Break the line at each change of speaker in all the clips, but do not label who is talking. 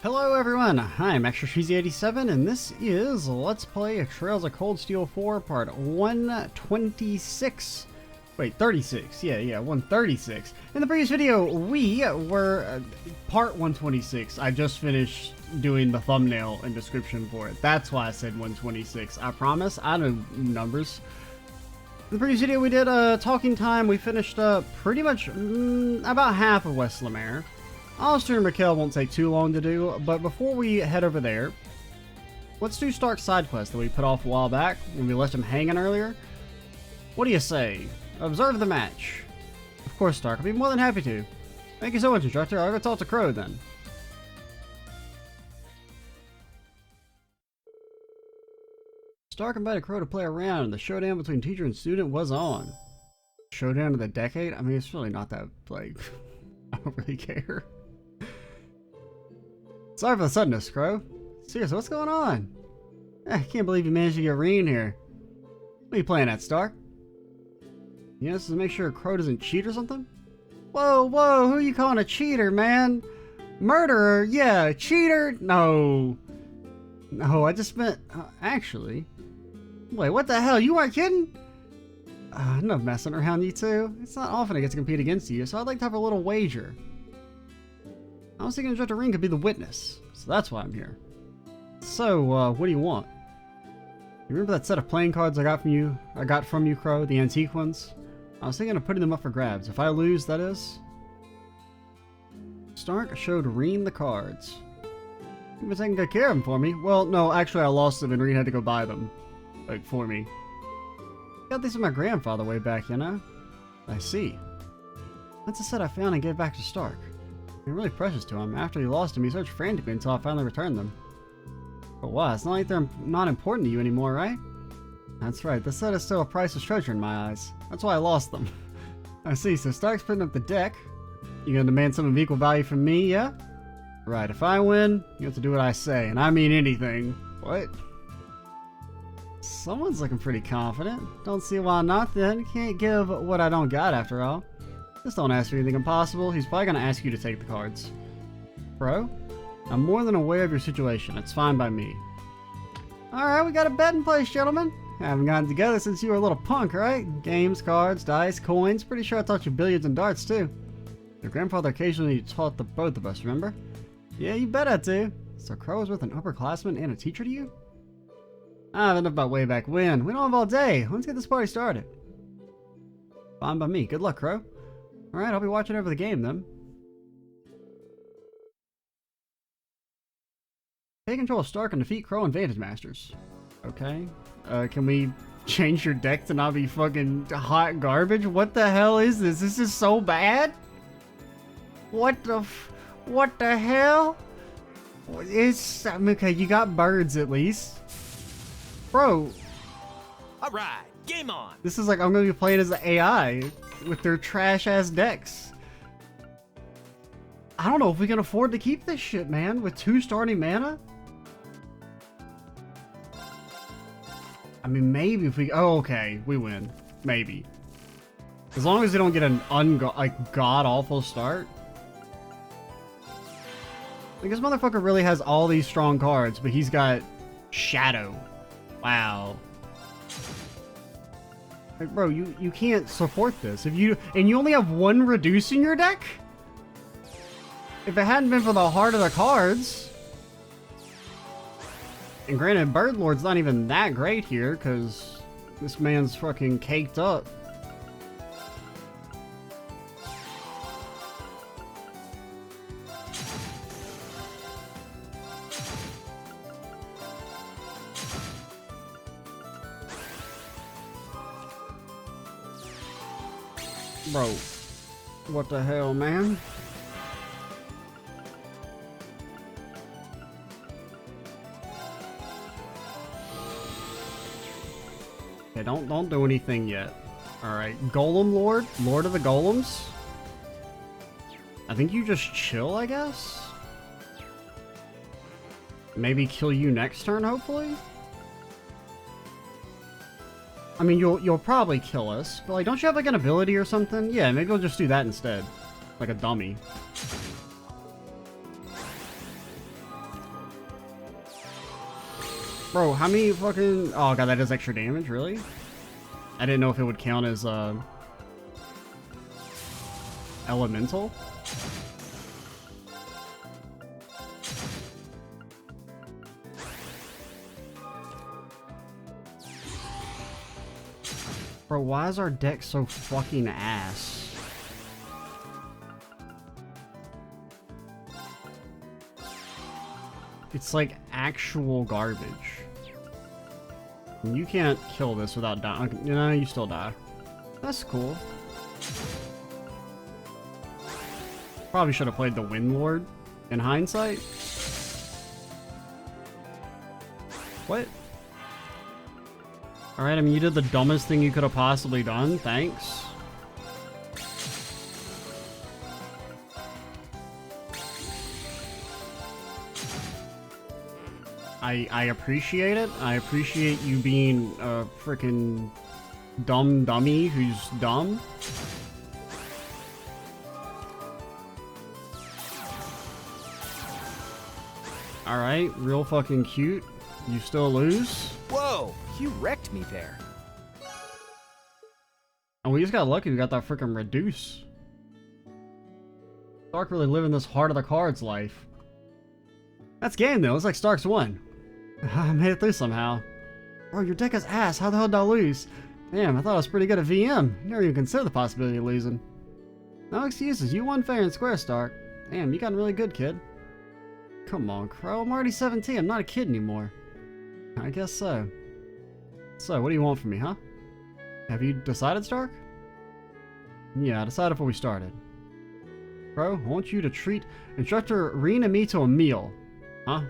Hello everyone, I'm ExtraCheesy87 and this is Let's Play Trails of Cold Steel 4 part 126. Wait, 36. Yeah, 136. In the previous video, we were part 126. I just finished doing the thumbnail and description for it. That's why I said 126. I promise, I know numbers. In the previous video, we did talking time. We finished pretty much about half of West Lemaire. Alster and Raquel won't take too long to do, but before we head over there, let's do Stark's side quest that we put off a while back when we left him hanging earlier. What do you say? Observe the match. Of course, Stark. I'll be more than happy to. Thank you so much, instructor. I'll go talk to Crow then. Stark invited Crow to play around, and the showdown between teacher and student was on. Showdown of the decade? I mean, it's really not that, like, I don't really care. Sorry for the suddenness, Crow. Seriously, what's going on? I can't believe you managed to get Reen here. What are you playing at, Stark? You know, this is to make sure Crow doesn't cheat or something? Whoa, who are you calling a cheater, man? Murderer? Yeah, cheater? No, I just meant... actually... Wait, what the hell? You weren't kidding? Enough messing around, you two. It's not often I get to compete against you, so I'd like to have a little wager. I was thinking Instructor Reen could be the witness, so that's why I'm here. So, what do you want? You remember that set of playing cards I got from you, Crow, the antique ones? I was thinking of putting them up for grabs. If I lose, that is. Stark showed Reen the cards. You've been taking good care of them for me. Well, no, actually I lost them and Reen had to go buy them. Like, for me. Got these from my grandfather way back, you know? I see. That's a set I found and gave back to Stark. They're really precious to him. After he lost them, he searched frantically until I finally returned them. But why? It's not like they're not important to you anymore, right? That's right. This set is still a priceless treasure in my eyes. That's why I lost them. I see. So Stark's putting up the deck. You gonna demand something of equal value from me, yeah? Right. If I win, you have to do what I say. And I mean anything. What? Someone's looking pretty confident. Don't see why not then. Can't give what I don't got after all. Just don't ask for anything impossible. He's probably gonna ask you to take the cards. Bro, I'm more than aware of your situation. It's fine by me. Alright, we got a bet in place, gentlemen. Haven't gotten together since you were a little punk, right? Games, cards, dice, coins. Pretty sure I taught you billiards and darts too. Your grandfather occasionally taught the both of us, remember? Yeah, you bet I do. So Crow was with an upperclassman and a teacher to you? I have enough about way back when. We don't have all day. Let's get this party started. Fine by me. Good luck, Crow. Alright, I'll be watching over the game then. Take control of Stark and defeat Crow and Vantage Masters. Okay. Can we change your deck to not be fucking hot garbage? What the hell is this? This is so bad? What the hell? It's... I mean, okay, you got birds at least. Bro.
Alright, game on!
This is like I'm gonna be playing as the AI with their trash ass decks. I don't know if we can afford to keep this shit, man, with 2 starting mana. I mean, maybe if we... Oh, okay, we win. Maybe. As long as they don't get an god-awful start. Like, this motherfucker really has all these strong cards, but he's got Shadow. Wow. Like, bro, you can't support this. And you only have 1 reduce in your deck? If it hadn't been for the heart of the cards... And granted, Birdlord's not even that great here, because this man's fucking caked up. Bro, what the hell, man? Okay, don't do anything yet. Alright, Golem Lord? Lord of the Golems? I think you just chill, I guess? Maybe kill you next turn, hopefully? I mean, you'll probably kill us, but like, don't you have like an ability or something? Yeah, maybe we'll just do that instead. Like a dummy. Bro, how many fucking... Oh god, that does extra damage, really? I didn't know if it would count as, elemental? Bro, why is our deck so fucking ass? It's like actual garbage. You can't kill this without dying. You know, you still die. That's cool. Probably should have played the Wind Lord in hindsight. What? Alright, I mean, you did the dumbest thing you could have possibly done. Thanks. I appreciate it. I appreciate you being a freaking dumb dummy who's dumb. Alright, real fucking cute. You still lose?
Whoa, you wrecked me there.
And we just got lucky we got that freaking reduce. Stark really living this heart of the cards life. That's game though, it's like Stark's won. I made it through somehow. Bro, your deck is ass, how the hell did I lose? Damn, I thought I was pretty good at VM. Never even considered the possibility of losing. No excuses, you won fair and square, Stark. Damn, you got really good, kid. Come on, Crow, I'm already 17, I'm not a kid anymore. I guess so. So, what do you want from me, huh? Have you decided, Stark? Yeah, I decided before we started. Crow, I want you to treat Instructor Reen and me to a meal. Huh?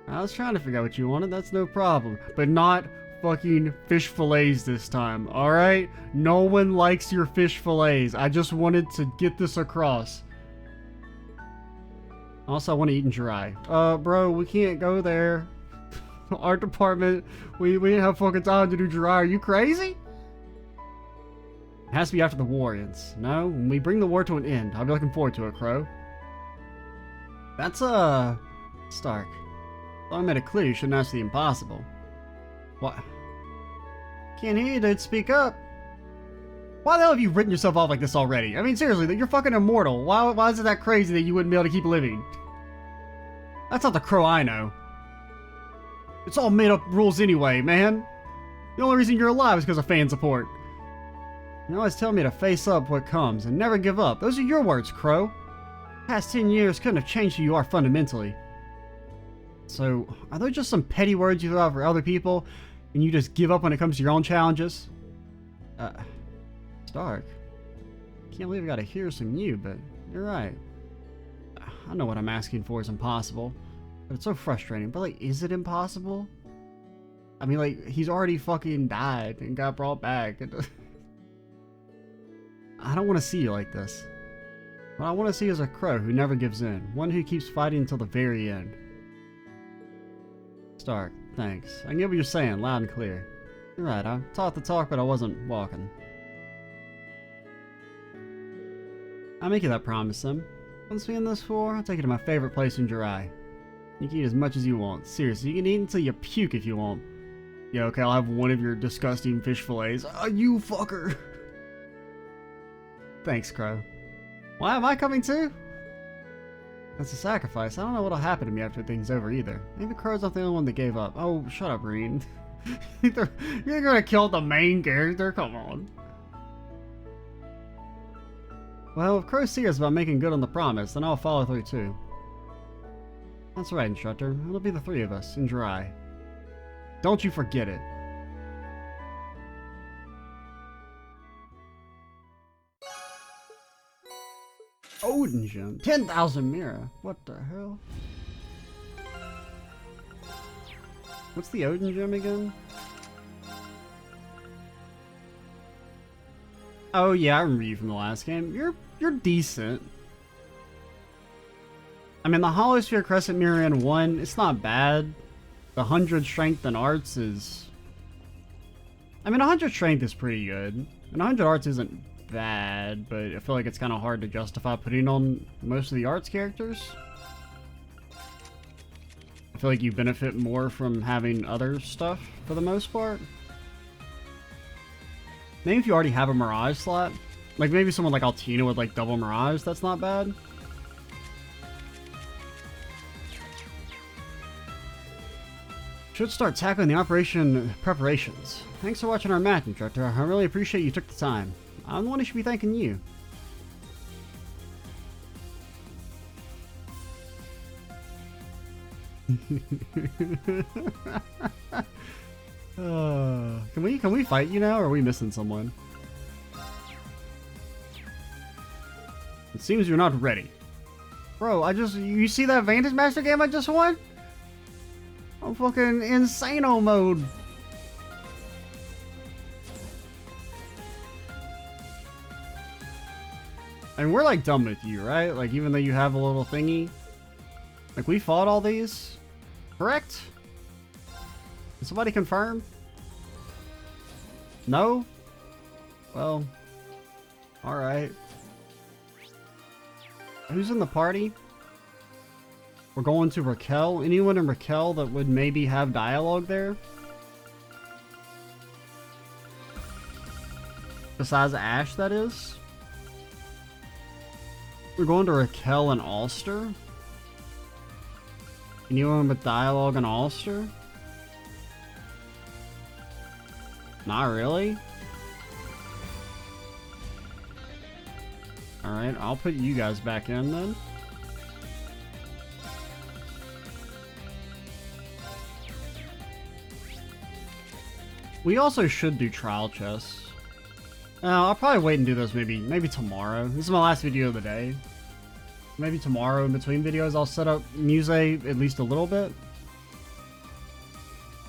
I was trying to figure out what you wanted, that's no problem. But not fucking fish fillets this time, alright? No one likes your fish fillets. I just wanted to get this across. Also, I want to eat in Jirai. Bro, we can't go there. Art department, we didn't have fucking time to do Jirai. Are you crazy? It has to be after the war ends. No, when we bring the war to an end, I'll be looking forward to it, Crow. That's, Stark. I made it clear you shouldn't ask the impossible. What? Can't hear you, dude. Speak up. Why the hell have you written yourself off like this already? I mean, seriously, you're fucking immortal. Why is it that crazy that you wouldn't be able to keep living? That's not the Crow I know. It's all made up rules anyway, man. The only reason you're alive is because of fan support. You always tell me to face up what comes and never give up. Those are your words, Crow. The past 10 years couldn't have changed who you are fundamentally. So, are those just some petty words you throw out for other people, and you just give up when it comes to your own challenges? Stark. Can't believe I gotta hear this from you, but you're right. I know what I'm asking for is impossible, but it's so frustrating. But, like, is it impossible? I mean, like, he's already fucking died and got brought back. I don't want to see you like this. What I want to see is a Crow who never gives in. One who keeps fighting until the very end. Stark, thanks. I get what you're saying, loud and clear. You're right, I taught the talk, but I wasn't walking. I'll make you that promise, Sim. Once we end this war, I'll take you to my favorite place in Jirai. You can eat as much as you want. Seriously, you can eat until you puke if you want. Yeah, okay, I'll have one of your disgusting fish fillets. You fucker! Thanks, Crow. Why am I coming too? That's a sacrifice. I don't know what'll happen to me after things over either. Maybe Crow's not the only one that gave up. Oh, shut up, Reen. You're gonna kill the main character? Come on. Well, if Crow's serious about making good on the promise, then I'll follow through too. That's right, Instructor. It'll be the three of us in Jirai. Don't you forget it. Odin Gem. 10,000 Mira. What the hell? What's the Odin Gem again? Oh yeah, I remember you from the last game. You're decent. I mean, the Holosphere Crescent Mirror in 1, it's not bad. The 100 Strength and Arts is... I mean, 100 Strength is pretty good. And 100 Arts isn't bad, but I feel like it's kind of hard to justify putting on most of the Arts characters. feel like you benefit more from having other stuff for the most part. Maybe if you already have a Mirage slot. Like maybe someone like Altina with like double Mirage, that's not bad. Should start tackling the operation preparations. Thanks for watching our match, instructor. I really appreciate you took the time. I'm the one who should be thanking you. Can we fight you now, or are we missing someone? It seems you're not ready. Bro, you see that Vantage Master game I just won? I'm fucking insano mode. And we're like done with you, right? Like even though you have a little thingy. Like we fought all these, correct? Can somebody confirm? No? Well, alright. Who's in the party? We're going to Raquel. Anyone in Raquel that would maybe have dialogue there? Besides Ash, that is. We're going to Raquel and Alster. Anyone with dialogue and Alster? Not really. Alright, I'll put you guys back in then. We also should do trial chests. I'll probably wait and do this maybe tomorrow. This is my last video of the day. Maybe tomorrow in between videos I'll set up Muse at least a little bit.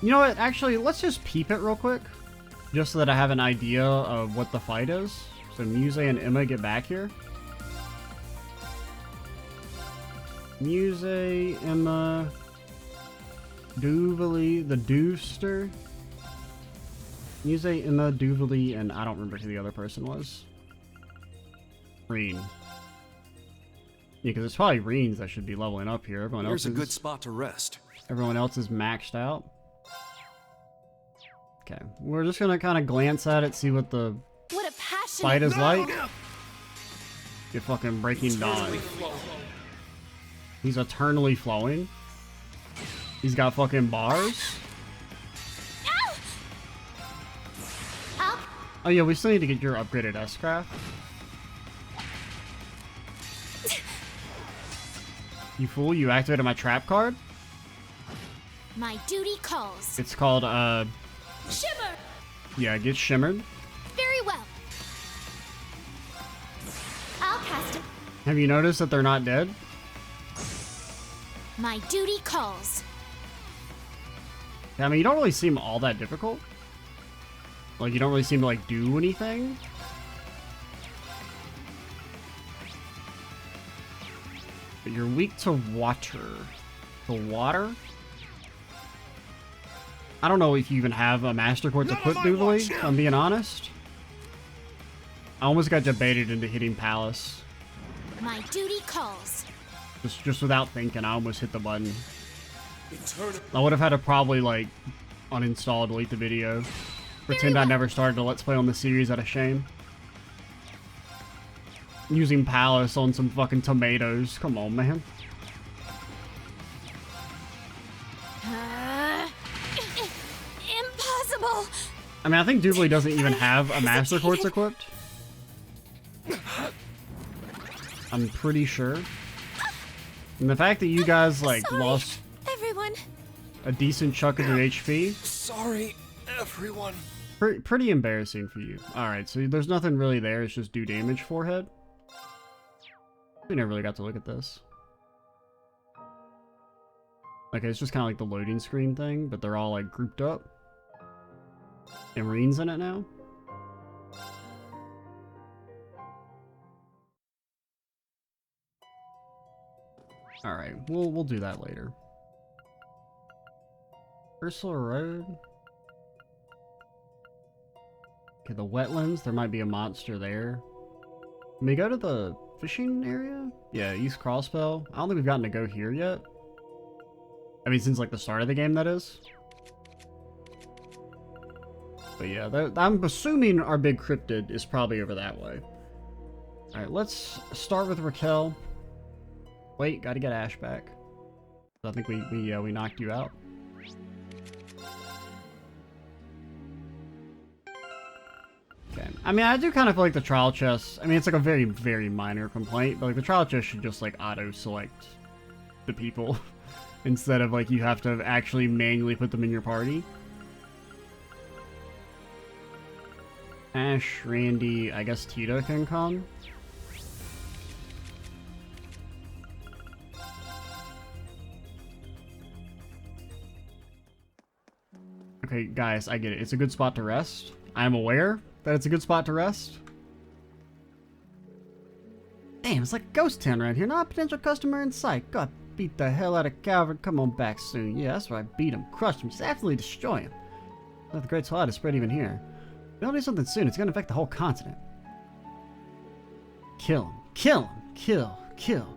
You know what? Actually, let's just peep it real quick. Just so that I have an idea of what the fight is. So Muse and Emma get back here. Muse, Emma, Duvally, the Dooster. Muse, Emma, Duvally, and I don't remember who the other person was. Reen. Yeah, because it's probably Reen's that should be leveling up here. Everyone else
Here's a good spot to rest.
Everyone else is maxed out. Okay, we're just gonna kind of glance at it, see what the fight is like. Get fucking Breaking Dawn. He's eternally flowing. He's got fucking bars. Oh yeah, we still need to get your upgraded S-Craft. You fool, you activated my trap card?
My duty calls.
It's called,
Shimmer!
yeah, get shimmered.
Very well. I'll cast it.
Have you noticed that they're not dead?
My duty calls.
I mean, you don't really seem all that difficult. Like, you don't really seem to, like, do anything. But you're weak to water. To water? I don't know if you even have a Master Quartz equipped, Duvally, if I'm being honest. I almost got debated into hitting Palace.
My duty calls.
Just without thinking, I almost hit the button. I would have had to probably, like, uninstall, delete the video. Pretend I never started a Let's Play on the series out of shame. Using Palace on some fucking tomatoes. Come on, man.
Impossible!
I mean, I think Duvally doesn't even have a Master Quartz equipped. I'm pretty sure. And the fact that you guys, like,
Sorry,
lost
everyone.
a decent chunk of your HP.
Sorry, everyone.
Pretty embarrassing for you. Alright, so there's nothing really there. It's just do damage forehead. We never really got to look at this. Okay, it's just kind of like the loading screen thing, but they're all, like, grouped up. And Reen's in it now. Alright, we'll do that later. Ursula Road. Okay, the wetlands. There might be a monster there. Can we go to the fishing area? Yeah, East Crossbell. I don't think we've gotten to go here yet. I mean, since like the start of the game, that is. But yeah, I'm assuming our big cryptid is probably over that way. Alright, let's start with Raquel. Wait, gotta get Ash back. I think we knocked you out. Okay. I mean, I do kind of feel like the trial chest, I mean, it's like a very, very minor complaint, but like the trial chest should just like auto-select the people instead of like you have to actually manually put them in your party. Ash, Randy, I guess Tito can come. Okay, guys, I get it. It's a good spot to rest. I'm aware that it's a good spot to rest. Damn, it's like a ghost town right here. Not a potential customer in sight. God, beat the hell out of Calvin. Come on back soon. Yeah, that's right. Beat him. Crush him. Just absolutely destroy him. Let the great slide is spread even here. We'll do something soon. It's going to affect the whole continent. Kill him. Kill him. Kill. Kill.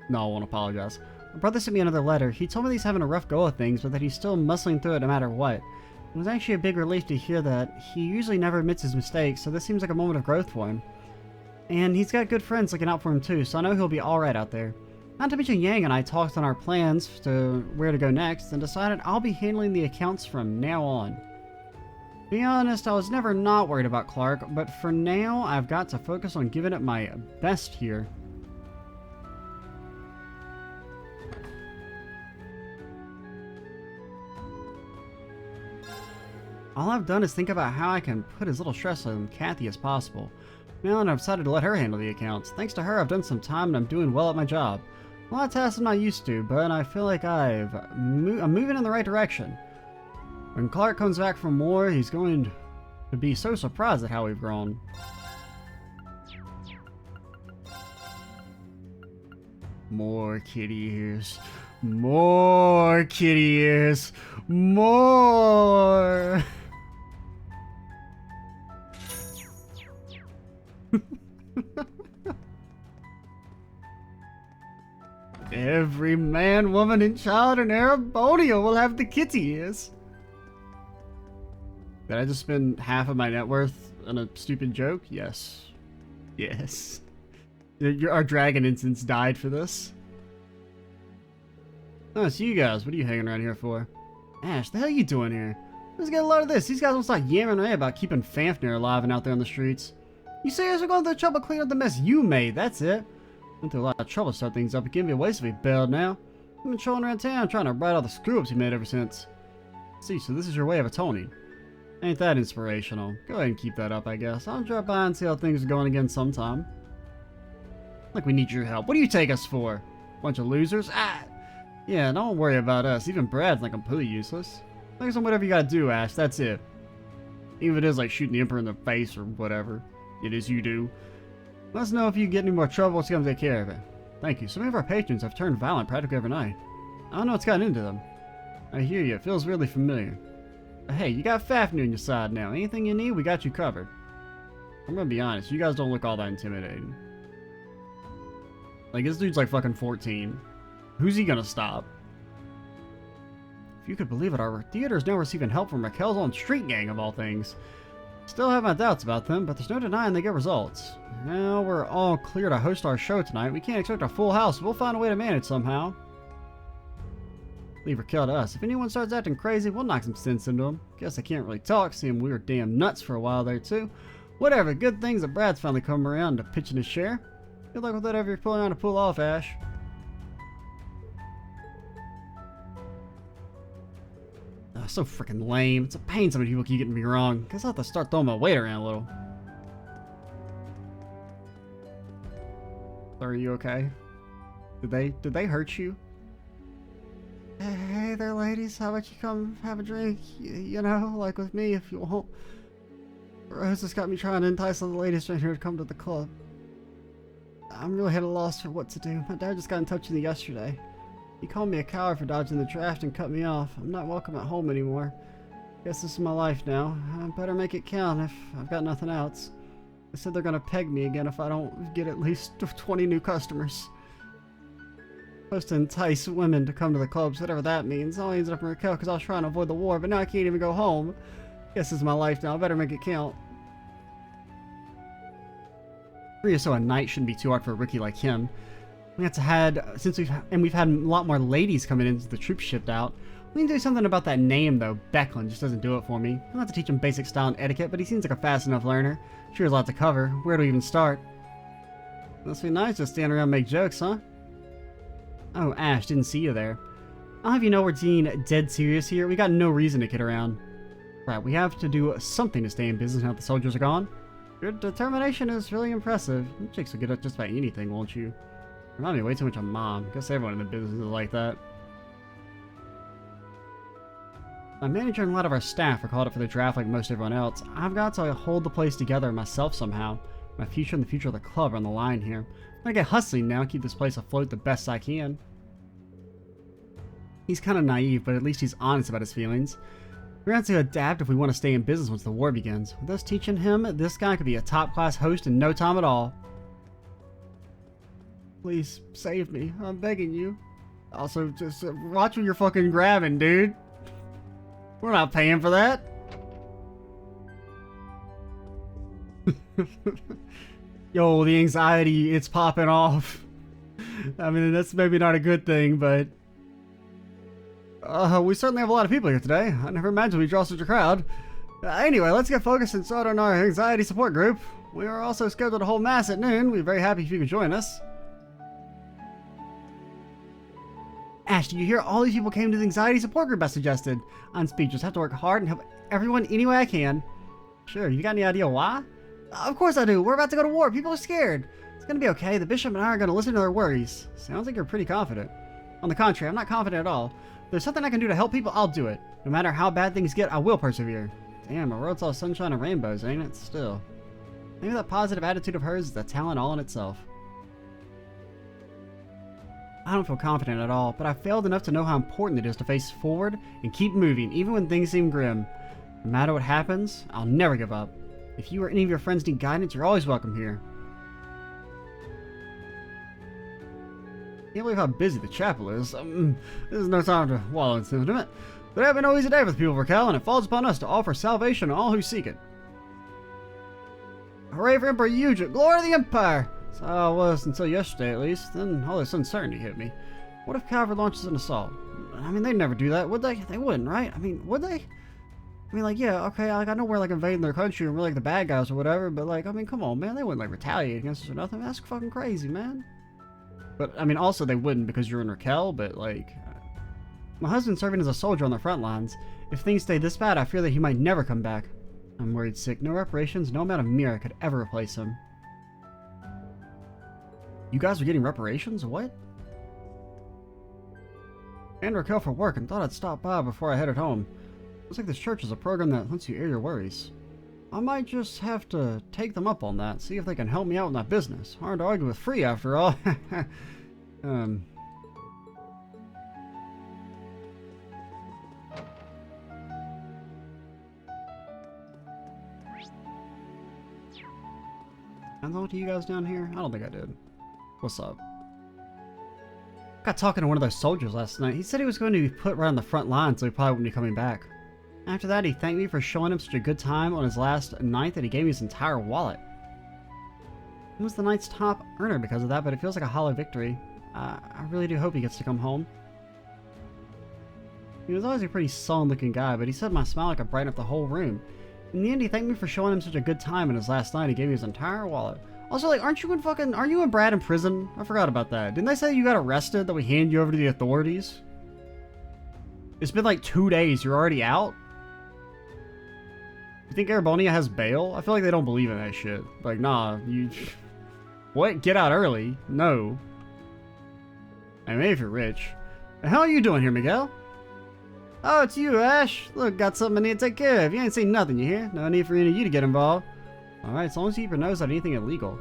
No, I won't apologize. My brother sent me another letter. He told me he's having a rough go of things, but that he's still muscling through it no matter what. It was actually a big relief to hear that. He usually never admits his mistakes, so this seems like a moment of growth for him. And he's got good friends looking out for him too, so I know he'll be alright out there. Not to mention Yang and I talked on our plans to where to go next, and decided I'll be handling the accounts from now on. To be honest, I was never not worried about Clark, but for now, I've got to focus on giving it my best here. All I've done is think about how I can put as little stress on Kathy as possible. Now I've decided to let her handle the accounts. Thanks to her, I've done some time and I'm doing well at my job. A lot of tasks I'm not used to, but I feel like I'm moving in the right direction. When Clark comes back from war, he's going to be so surprised at how we've grown. More kitty ears. More kitty ears. More. Every man, woman, and child in Arabonia will have the kitty ears. Did I just spend half of my net worth on a stupid joke? Yes. Yes. Our dragon instance died for this. Oh, so you guys, what are you hanging around here for? Ash, the hell are you doing here? Let's get a load of this. These guys won't stop yammering away about keeping Fafnir alive and out there on the streets. You serious? We're going through the trouble cleaning up the mess you made, that's it. Went through a lot of trouble to start things up. It can't be a waste if we bailed now. I've been trolling around town trying to right all the screw-ups you made ever since. See, so this is your way of atoning. Ain't that inspirational? Go ahead and keep that up, I guess. I'll drop by and see how things are going again sometime. Like we need your help. What do you take us for? Bunch of losers? Ah! Yeah, don't worry about us. Even Brad's like completely useless. Focus on whatever you gotta do, Ash. That's it. Even if it is like shooting the Emperor in the face or whatever it is you do. Let us know if you get any more trouble. Let's come take care of it. Thank you. So many of our patrons have turned violent practically every night. I don't know what's gotten into them. I hear you. It feels really familiar. But hey, you got Fafnir on your side now. Anything you need, we got you covered. I'm gonna be honest. You guys don't look all that intimidating. Like, this dude's like fucking 14. Who's he gonna stop? If you could believe it, our theater is now receiving help from Raquel's own street gang of all things. Still have my doubts about them, but there's no denying they get results. Now we're all clear to host our show tonight. We can't expect a full house. We'll find a way to manage somehow. Leave Raquel to us. If anyone starts acting crazy, we'll knock some sense into them. Guess I can't really talk, seeing we were damn nuts for a while there too. Whatever, good things that Brad's finally come around to pitching his share. Good luck with whatever you're pulling on to pull off, Ash. Oh, so freaking lame. It's a pain some people keep getting me wrong. Guess I'll have to start throwing my weight around a little. Are you okay? Did they hurt you? Hey there, ladies. How about you come have a drink? You know, like with me if you want. Rose has got me trying to entice all the ladies right here to come to the club. I'm really at a loss for what to do. My dad just got in touch with me yesterday. He called me a coward for dodging the draft and cut me off. I'm not welcome at home anymore. Guess this is my life now. I better make it count if I've got nothing else. They said they're gonna peg me again if I don't get at least 20 new customers. Supposed to entice women to come to the clubs, whatever that means. I only ended up in Raquel because I was trying to avoid the war, but now I can't even go home. Guess this is my life now. I better make it count. 3 or so a night shouldn't be too hard for a rookie like him. We've had a lot more ladies coming into the troops shipped out. We can do something about that name though. Becklin just doesn't do it for me. I'll have to teach him basic style and etiquette, but he seems like a fast enough learner. Sure has a lot to cover. Where do we even start? Must be nice just stand around and make jokes, huh? Oh, Ash, didn't see you there. I'll have you know we're being dead serious here. We got no reason to kid around. Right, we have to do something to stay in business now that the soldiers are gone. Your determination is really impressive. You chicks will get up just about anything, won't you? Remind me way too much of Mom. Guess everyone in the business is like that. My manager and a lot of our staff are called up for the draft like most everyone else. I've got to hold the place together myself somehow. My future and the future of the club are on the line here. I'm gonna get hustling now and keep this place afloat the best I can. He's kind of naive, but at least he's honest about his feelings. We're going to have to adapt if we want to stay in business once the war begins. With us teaching him, this guy could be a top-class host in no time at all. Please, save me. I'm begging you. Also, just watch what you're fucking grabbing, dude. We're not paying for that. Yo, the anxiety, it's popping off. I mean, that's maybe not a good thing, but... we certainly have a lot of people here today. I never imagined we'd draw such a crowd. Anyway, let's get focused and start on our anxiety support group. We are also scheduled to hold mass at noon. We're very happy if you could join us. Ash, did you hear all these people came to the anxiety support group I suggested? I'm speechless. I have to work hard and help everyone any way I can. Sure, you got any idea why? Of course I do. We're about to go to war. People are scared. It's gonna be okay. The bishop and I are gonna listen to their worries. Sounds like you're pretty confident. On the contrary, I'm not confident at all. If there's something I can do to help people, I'll do it. No matter how bad things get, I will persevere. Damn, a world's all sunshine and rainbows, ain't it? Still. Maybe that positive attitude of hers is a talent all in itself. I don't feel confident at all, but I failed enough to know how important it is to face forward and keep moving, even when things seem grim. No matter what happens, I'll never give up. If you or any of your friends need guidance, you're always welcome here. Can't believe how busy the chapel is. There's no time to wallow in sentiment. But it have been no easy day for the people of Raquel, and it falls upon us to offer salvation to all who seek it. Hooray for Emperor Eugene! Glory to the Empire! So I was until yesterday, at least. Then all this uncertainty hit me. What if Calvary launches an assault? I mean, they'd never do that, would they? They wouldn't, right? I mean, would they? I mean, like, yeah, okay, like, I know we're, like, invading their country and we're, like, the bad guys or whatever, but, like, I mean, come on, man. They wouldn't, like, retaliate against us or nothing. That's fucking crazy, man. But, I mean, also they wouldn't because you're in Raquel, but, like... My husband's serving as a soldier on the front lines. If things stay this bad, I fear that he might never come back. I'm worried sick. No reparations, no amount of Mira could ever replace him. You guys are getting reparations? What? And Raquel for work and thought I'd stop by before I headed home. Looks like this church is a program that lets you air your worries. I might just have to take them up on that, see if they can help me out with my business. Hard to argue with free after all. I talked to you guys down here? I don't think I did. What's up? Got talking to one of those soldiers last night. He said he was going to be put right on the front line, so he probably wouldn't be coming back. After that, he thanked me for showing him such a good time on his last night that he gave me his entire wallet. He was the night's top earner because of that, but it feels like a hollow victory. I really do hope he gets to come home. He was always a pretty sullen-looking guy, but he said my smile could brighten up the whole room. In the end, he thanked me for showing him such a good time on his last night. He gave me his entire wallet. Also, like, aren't you and Brad in prison? I forgot about that. Didn't they say you got arrested, that we hand you over to the authorities? It's been like 2 days. You're already out? You think Arabonia has bail? I feel like they don't believe in that shit. Like, nah, you... What? Get out early? No. I mean, maybe if you're rich. The hell are you doing here, Miguel? Oh, it's you, Ash. Look, got something I need to take care of. You ain't seen nothing, you hear? No need for any of you to get involved. Alright, as long as you keep your nose on anything illegal.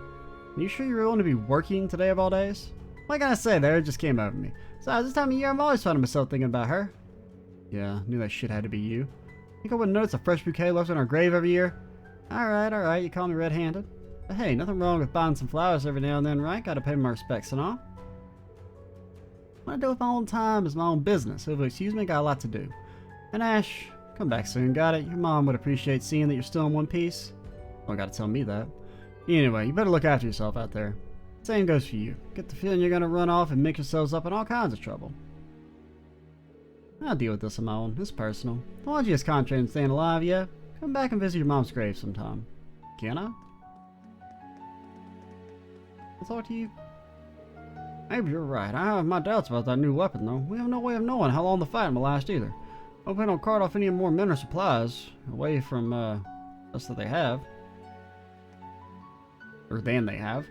Are you sure you're willing to be working today of all days? What can I say there? It just came over me. So, this time of year, I'm always finding myself thinking about her. Yeah, knew that shit had to be you. Think I wouldn't notice a fresh bouquet left in our grave every year? Alright, you call me red-handed. But hey, nothing wrong with buying some flowers every now and then, right? Gotta pay my respects and all. What I do with my own time is my own business, so if you'll excuse me, got a lot to do. And Ash, come back soon, got it? Your mom would appreciate seeing that you're still in one piece. Don't gotta tell me that. Anyway, you better look after yourself out there. Same goes for you. Get the feeling you're gonna run off and mix yourselves up in all kinds of trouble. I'll deal with this on my own. It's personal. As long as you just concentrate on staying alive, yeah? Come back and visit your mom's grave sometime. Can I? I'll talk to you. Maybe you're right. I have my doubts about that new weapon, though. We have no way of knowing how long the fight will last either. Hope we don't cart off any more men or supplies away from us that they have. Or than they have.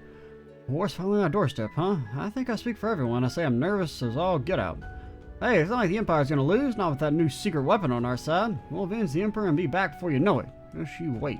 War's finally on our doorstep, huh? I think I speak for everyone. I say I'm nervous as all get out. Hey, it's not like the Empire's gonna lose, not with that new secret weapon on our side. We'll avenge the Emperor and be back before you know it. Just you wait.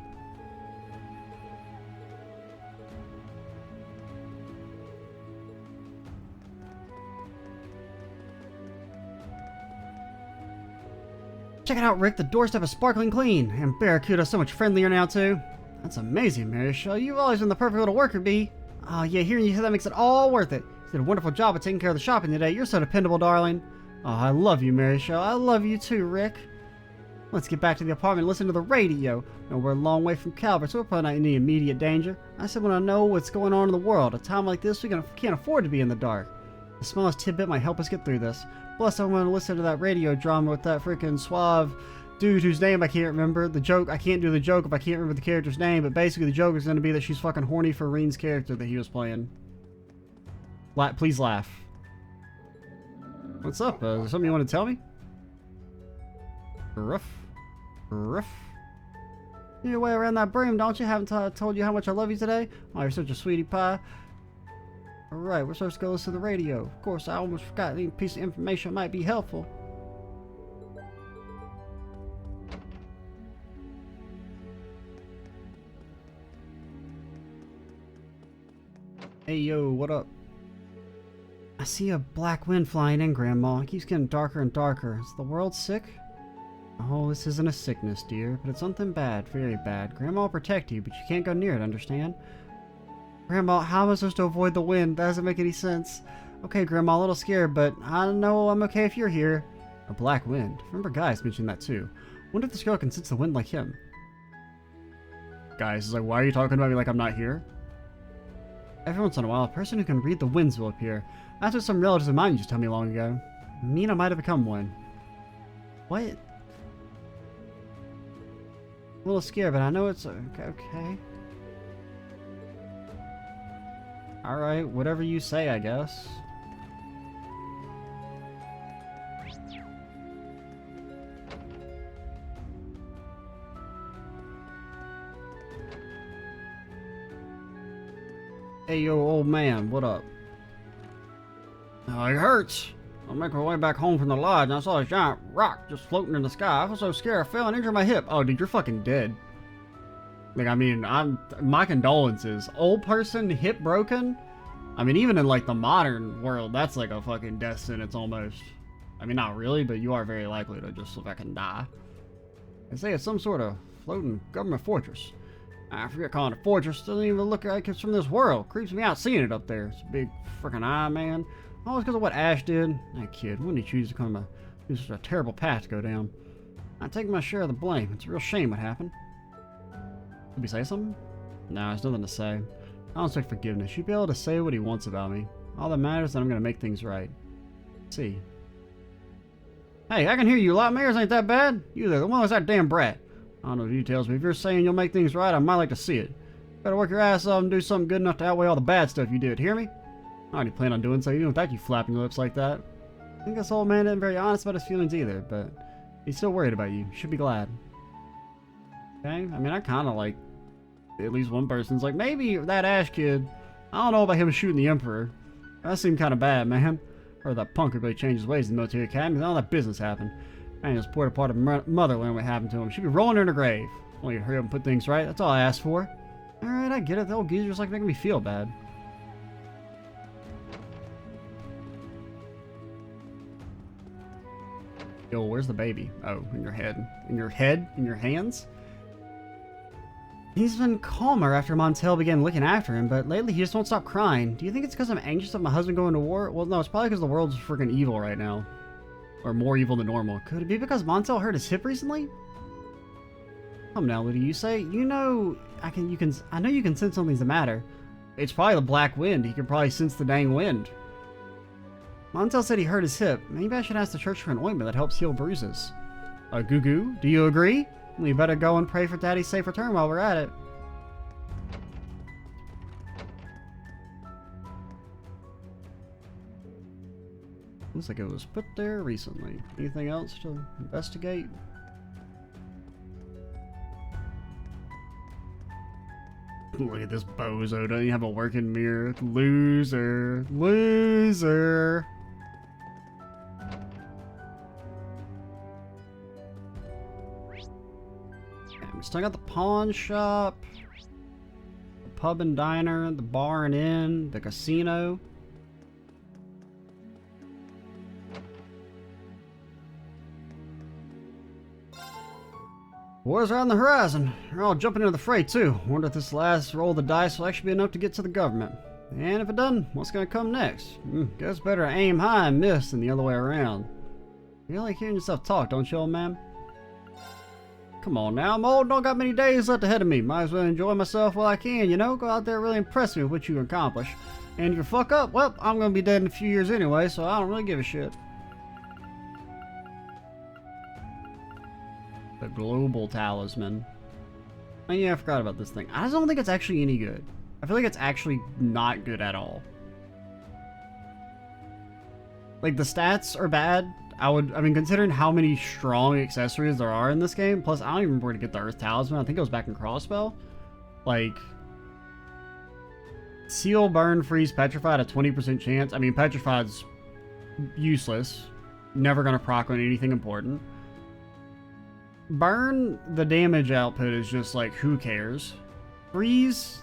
Check it out, Rick. The doorstep is sparkling clean. And Barracuda's so much friendlier now, too. That's amazing, Marisha. You've always been the perfect little worker bee. Oh, yeah, hearing you say that makes it all worth it. You did a wonderful job of taking care of the shopping today. You're so dependable, darling. Oh, I love you, Marisha. I love you, too, Rick. Let's get back to the apartment and listen to the radio. No, we're a long way from Calvert, so we're probably not in any immediate danger. I said when I know what's going on in the world. At a time like this, we can't afford to be in the dark. The smallest tidbit might help us get through this. Plus, I want to listen to that radio drama with that freaking suave dude whose name I can't remember. The joke, I can't do the joke if I can't remember the character's name, but basically the joke is going to be that she's fucking horny for Reen's character that he was playing. Please laugh. What's up? Is there something you want to tell me? Ruff. Ruff. Your way around that broom, don't you? Haven't I told you how much I love you today? Oh, you're such a sweetie pie. Alright, we're supposed to go listen to the radio. Of course, I almost forgot any piece of information might be helpful. Hey yo, what up? I see a black wind flying in, Grandma. It keeps getting darker and darker. Is the world sick? Oh, this isn't a sickness, dear, but it's something bad, very bad. Grandma will protect you, but you can't go near it, understand? Grandma, how am I supposed to avoid the wind? That doesn't make any sense. Okay, Grandma, a little scared, but I know I'm okay if you're here. A black wind. Remember Guys mentioned that too. Wonder if this girl can sense the wind like him. Guys is like, why are you talking about me like I'm not here? Every once in a while, a person who can read the winds will appear. That's what some relatives of mine used to tell me long ago. Mina might have become one. What? A little scared, but I know it's okay. Alright, whatever you say, I guess. Hey, yo, old man, what up? Oh, it hurts. I'm making my way back home from the lodge and I saw a giant rock just floating in the sky. I was so scared I fell and injured my hip. Oh, dude, you're fucking dead. Like, I mean, my condolences. Old person, hip broken? I mean, even in, like, the modern world, that's like a fucking death sentence almost. I mean, not really, but you are very likely to just fucking die. They say it's some sort of floating government fortress. I forget calling it a fortress. Doesn't even look like it's from this world. Creeps me out seeing it up there. It's a big freaking eye, man. All because of what Ash did. That kid, when did he choose to come to such a terrible path to go down? I take my share of the blame. It's a real shame what happened. Did we say something? No, there's nothing to say. I don't expect forgiveness. You'd be able to say what he wants about me. All that matters is that I'm going to make things right. Let's see. Hey, I can hear you a lot. Mayor's ain't that bad. You there. The one was that damn brat. I don't know the details, but if you're saying you'll make things right, I might like to see it. Better work your ass off and do something good enough to outweigh all the bad stuff you did. Hear me? I already plan on doing so, even without you flapping your lips like that. I think this old man isn't very honest about his feelings either, but he's still worried about you. You should be glad. Okay? I mean, I kind of like... At least one person's like, maybe that Ash kid. I don't know about him shooting the Emperor. That seemed kind of bad, man. Or that punk really changed his ways in the military academy. All that business happened. Man, this poor part of motherland what happened to him. She'd be rolling in her grave. Only hurry up and put things right. That's all I asked for. Alright, I get it. The old geezer's like making me feel bad. Yo, where's the baby? Oh, in your head. In your head? In your hands? He's been calmer after Montel began looking after him, but lately he just won't stop crying. Do you think it's because I'm anxious of my husband going to war? Well, no, it's probably because the world's freaking evil right now. Or more evil than normal. Could it be because Montel hurt his hip recently? Come now, Ludi, you say, you know, I know you can sense something's the matter. It's probably the black wind. He can probably sense the dang wind. Montel said he hurt his hip. Maybe I should ask the church for an ointment that helps heal bruises. Goo, do you agree? We better go and pray for Daddy's safe return while we're at it. Looks like it was put there recently. Anything else to investigate? Look at this bozo. Doesn't even have a working mirror. Loser. Loser. So I got the pawn shop, the pub and diner, the bar and inn, the casino. Wars are on the horizon. They're all jumping into the fray too. Wonder if this last roll of the dice will actually be enough to get to the government. And if it doesn't, what's gonna come next? Guess better aim high and miss than the other way around. You like hearing yourself talk, don't you, old man? Come on now, I'm old and don't got many days left ahead of me. Might as well enjoy myself while I can, you know? Go out there and really impress me with what you accomplish. And if you fuck up, well, I'm gonna be dead in a few years anyway, so I don't really give a shit. The global talisman. Oh yeah, I forgot about this thing. I just don't think it's actually any good. I feel like it's actually not good at all. Like, the stats are bad. I mean, considering how many strong accessories there are in this game, plus I don't even remember where to get the Earth Talisman. I think it was back in Crossbell. Like, Seal, Burn, Freeze, Petrified, a 20% chance. I mean, Petrified's useless. Never gonna proc on anything important. Burn, the damage output is just like, who cares? Freeze,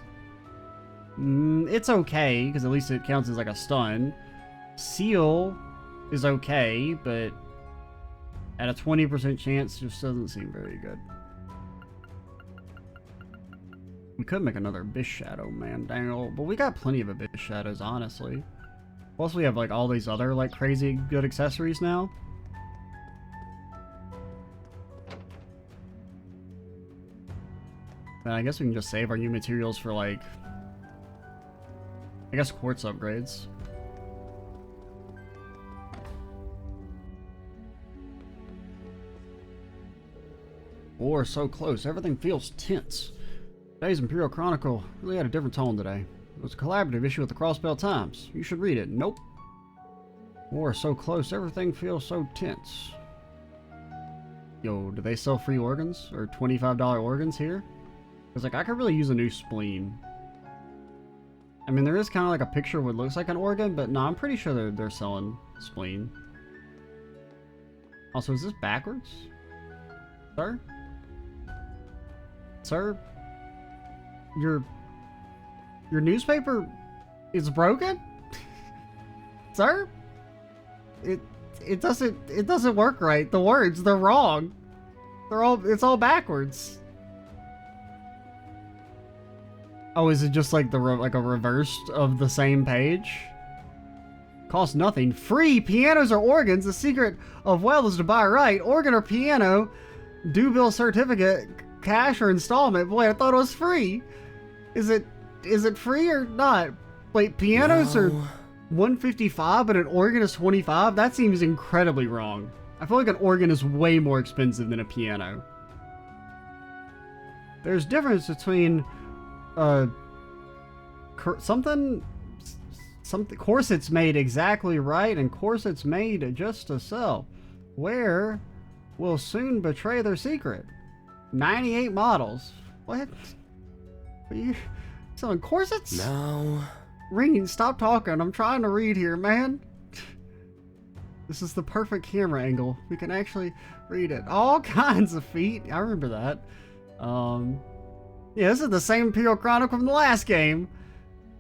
it's okay, because at least it counts as like a stun. Seal is okay, but at a 20% chance, just doesn't seem very good. We could make another Abyss Shadow, man, dang old, but we got plenty of Abyss Shadows, honestly. Plus we have like all these other like crazy good accessories now. And I guess we can just save our new materials for like, I guess quartz upgrades. War so close, everything feels tense. Today's Imperial Chronicle really had a different tone today. It was a collaborative issue with the Crossbell Times. You should read it. Nope. War so close, everything feels so tense. Yo, do they sell free organs? Or $25 organs here? Because, like, I could really use a new spleen. I mean, there is kind of like a picture of what looks like an organ, but no, I'm pretty sure they're selling spleen. Also, is this backwards? Sir? Sir? Your newspaper is broken? Sir? It doesn't work right. The words, they're wrong. It's all backwards. Oh, is it just like like a reverse of the same page? Costs nothing. Free! Pianos or organs. The secret of wealth is to buy right. Organ or piano. Due bill certificate. Cash or installment. Boy, I thought it was free. Is it free or not? Wait, pianos are $155 but an organ is $25? That seems incredibly wrong. I feel like an organ is way more expensive than a piano. There's difference between something corsets made exactly right and corsets made just to sell. Where will soon betray their secret. 98 models. What? Are you selling corsets?
Now.
Ringing, stop talking. I'm trying to read here, man. This is the perfect camera angle. We can actually read it. All kinds of feet. I remember that. Yeah, this is the same Imperial Chronicle from the last game.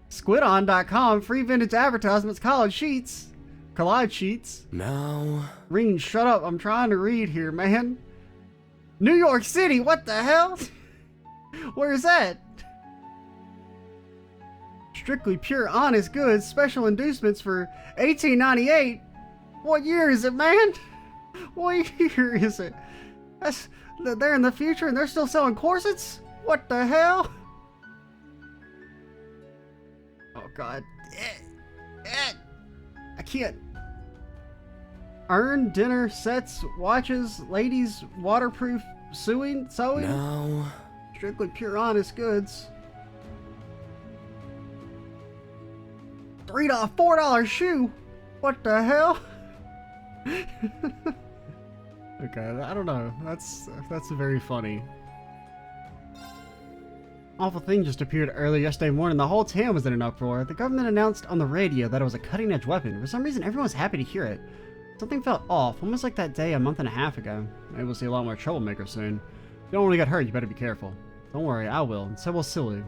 Squidon.com, free vintage advertisements, collage sheets.
Now.
Ring, shut up. I'm trying to read here, man. New York City, what the hell? Where's that? Strictly pure honest goods, special inducements for $18.98. What year is it, man? What year is it? They're in the future and they're still selling corsets? What the hell? Oh god. I can't. Earn dinner sets, watches, ladies, waterproof sewing.
No.
Strictly pure honest goods. $4 shoe. What the hell? Okay, I don't know. That's very funny. Awful thing just appeared early yesterday morning. The whole town was in an uproar. The government announced on the radio that it was a cutting-edge weapon. For some reason, everyone was happy to hear it. Something felt off, almost like that day a month and a half ago. Maybe we'll see a lot more troublemakers soon. If you don't want to get hurt, you better be careful. Don't worry, I will, and so will Silu.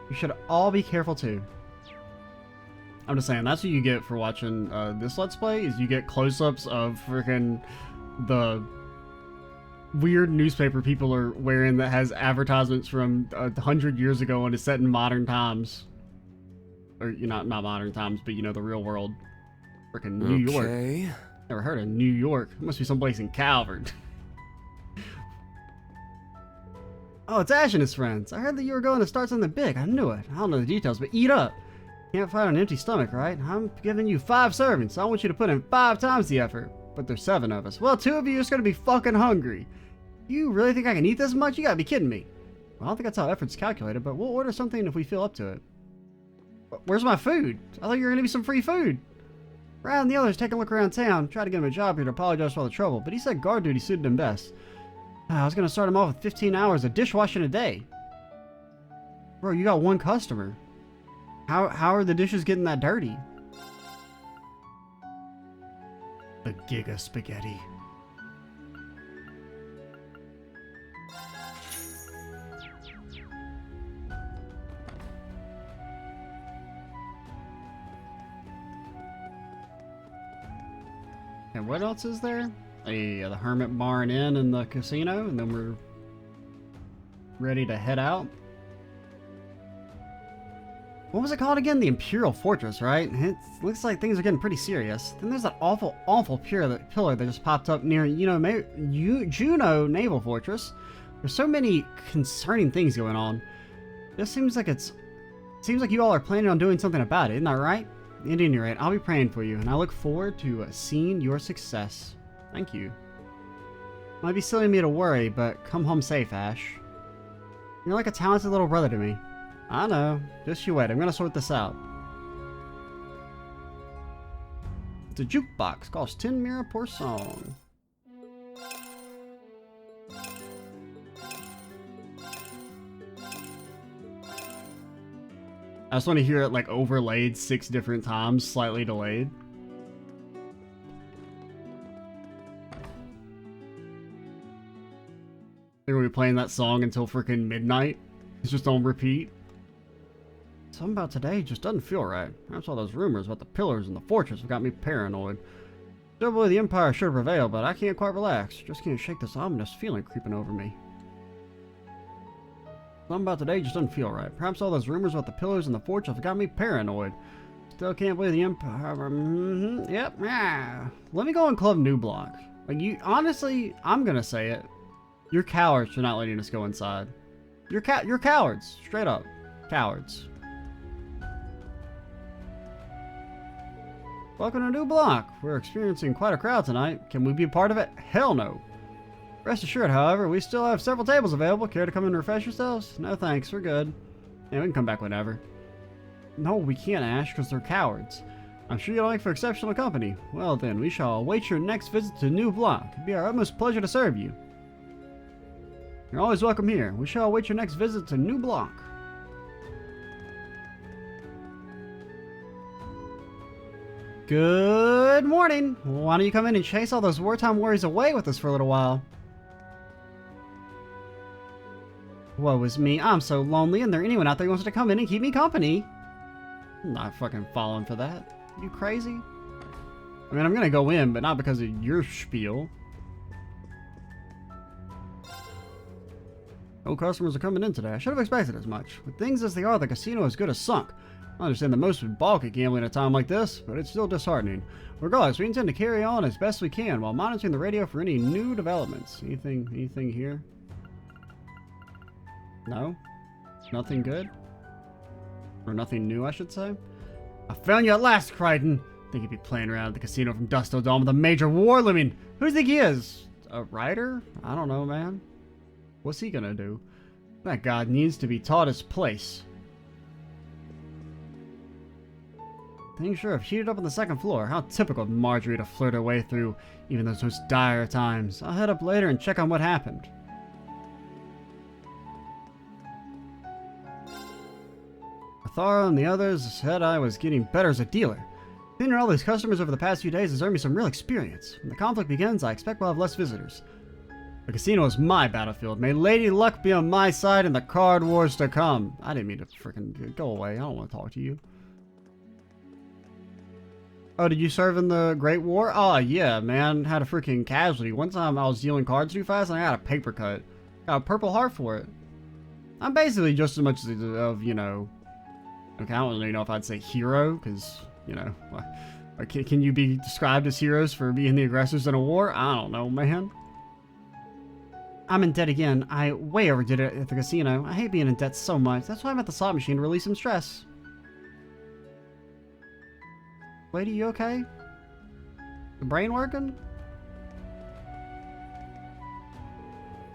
You should all be careful too. I'm just saying, that's what you get for watching this Let's Play, is you get close-ups of freaking the weird newspaper people are wearing that has advertisements from 100 years ago and is set in modern times. Or, you know, not modern times, but you know, the real world. Freaking New York. Never heard of New York. It must be someplace in Calvert. Oh, it's Ash and his friends. I heard that you were going to start something big. I knew it. I don't know the details, but eat up. Can't fight on an empty stomach, right? I'm giving you 5 servings. I want you to put in 5 times the effort. But there's 7 of us. Well, 2 of you are just gonna be fucking hungry. You really think I can eat this much? You gotta be kidding me. Well, I don't think that's how effort's calculated, but we'll order something if we feel up to it. Where's my food? I thought you were gonna be some free food. Brad and the others take a look around town. Tried to get him a job here to apologize for all the trouble, but he said guard duty suited him best. I was gonna start him off with 15 hours of dishwashing a day. Bro, you got 1 customer. How are the dishes getting that dirty? The Giga Spaghetti. And what else is there? The Hermit Bar and Inn and the casino, and then we're ready to head out. What was it called again? The Imperial Fortress, right? It looks like things are getting pretty serious. Then there's that awful pillar that just popped up near, Juno Naval Fortress. There's so many concerning things going on. This seems like you all are planning on doing something about it, isn't that right? At any rate, I'll be praying for you, and I look forward to seeing your success. Thank you. Might be silly of me to worry, but come home safe, Ash. You're like a talented little brother to me. I know. Just you wait. I'm gonna sort this out. It's a jukebox. Costs 10 mira per song. I just want to hear it like overlaid 6 different times, slightly delayed. They're gonna be playing that song until freaking midnight. It's just on repeat. Something about today just doesn't feel right. Perhaps all those rumors about the pillars and the fortress have got me paranoid. Still believe the Empire should prevail, but I can't quite relax. Just can't shake this ominous feeling creeping over me. Something about today just doesn't feel right. Perhaps all those rumors about the pillars and the fortress have got me paranoid. Still can't believe the Empire. Yep. Yeah. Let me go on Club New Block. Like, you, honestly, I'm gonna say it. You're cowards for not letting us go inside. You're cowards. Straight up. Cowards. Welcome to New Block. We're experiencing quite a crowd tonight. Can we be a part of it? Hell no. Rest assured, however, we still have several tables available. Care to come and refresh yourselves? No thanks, we're good. Yeah, we can come back whenever. No, we can't, Ash, because they're cowards. I'm sure you'd like for exceptional company. Well then, we shall await your next visit to New Block. It'd be our utmost pleasure to serve you. You're always welcome here. We shall await your next visit to New Block. Good morning. Why don't you come in and chase all those wartime worries away with us for a little while? Woe is me. I'm so lonely. And there anyone out there who wants to come in and keep me company? I'm not fucking falling for that. You crazy? I mean, I'm gonna go in, but not because of your spiel. No customers are coming in today. I should have expected as much. With things as they are, the casino is good as sunk. I understand that most would balk at gambling at a time like this, but it's still disheartening. Regardless, we intend to carry on as best we can while monitoring the radio for any new developments. Anything here? No? Nothing good? Or nothing new, I should say? I found you at last, Crichton! Think he'd be playing around at the casino from dusk till dawn with a major war looming. Who do you think he is? A writer? I don't know, man. What's he gonna do? That god needs to be taught his place. Things sure have heated up on the second floor. How typical of Marjorie to flirt her way through even those most dire times. I'll head up later and check on what happened. Athara and the others said I was getting better as a dealer. Seeing all these customers over the past few days has earned me some real experience. When the conflict begins, I expect we'll have less visitors. The casino is my battlefield. May Lady Luck be on my side in the card wars to come. I didn't mean to freaking go away. I don't want to talk to you. Oh, did you serve in the Great War? Oh, yeah, man. Had a freaking casualty. One time I was dealing cards too fast and I got a paper cut. Got a Purple Heart for it. I'm basically just as much of, you know... Okay, I don't really know if I'd say hero, because, you know... Can you be described as heroes for being the aggressors in a war? I don't know, man. I'm in debt again. I way overdid it at the casino. I hate being in debt so much. That's why I'm at the slot machine to release some stress. Lady, you okay? The brain working?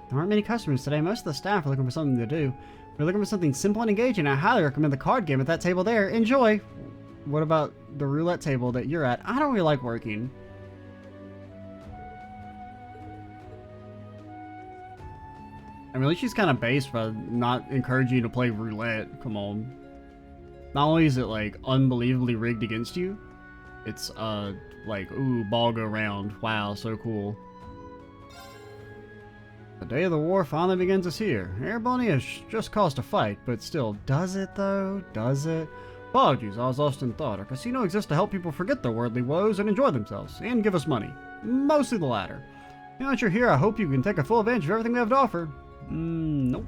There aren't many customers today. Most of the staff are looking for something to do. We're looking for something simple and engaging. I highly recommend the card game at that table there. Enjoy! What about the roulette table that you're at? I don't really like working. I mean, at least she's kind of based by not encouraging you to play roulette. Come on. Not only is it, like, unbelievably rigged against you, it's, like, ooh, ball go round. Wow, so cool. The day of the war finally begins us here. Airborne has just caused a fight, but still, does it, though? Does it? Apologies, I was lost in thought. Our casino exists to help people forget their worldly woes and enjoy themselves, and give us money. Mostly the latter. Now that you're here, I hope you can take a full advantage of everything we have to offer. Nope.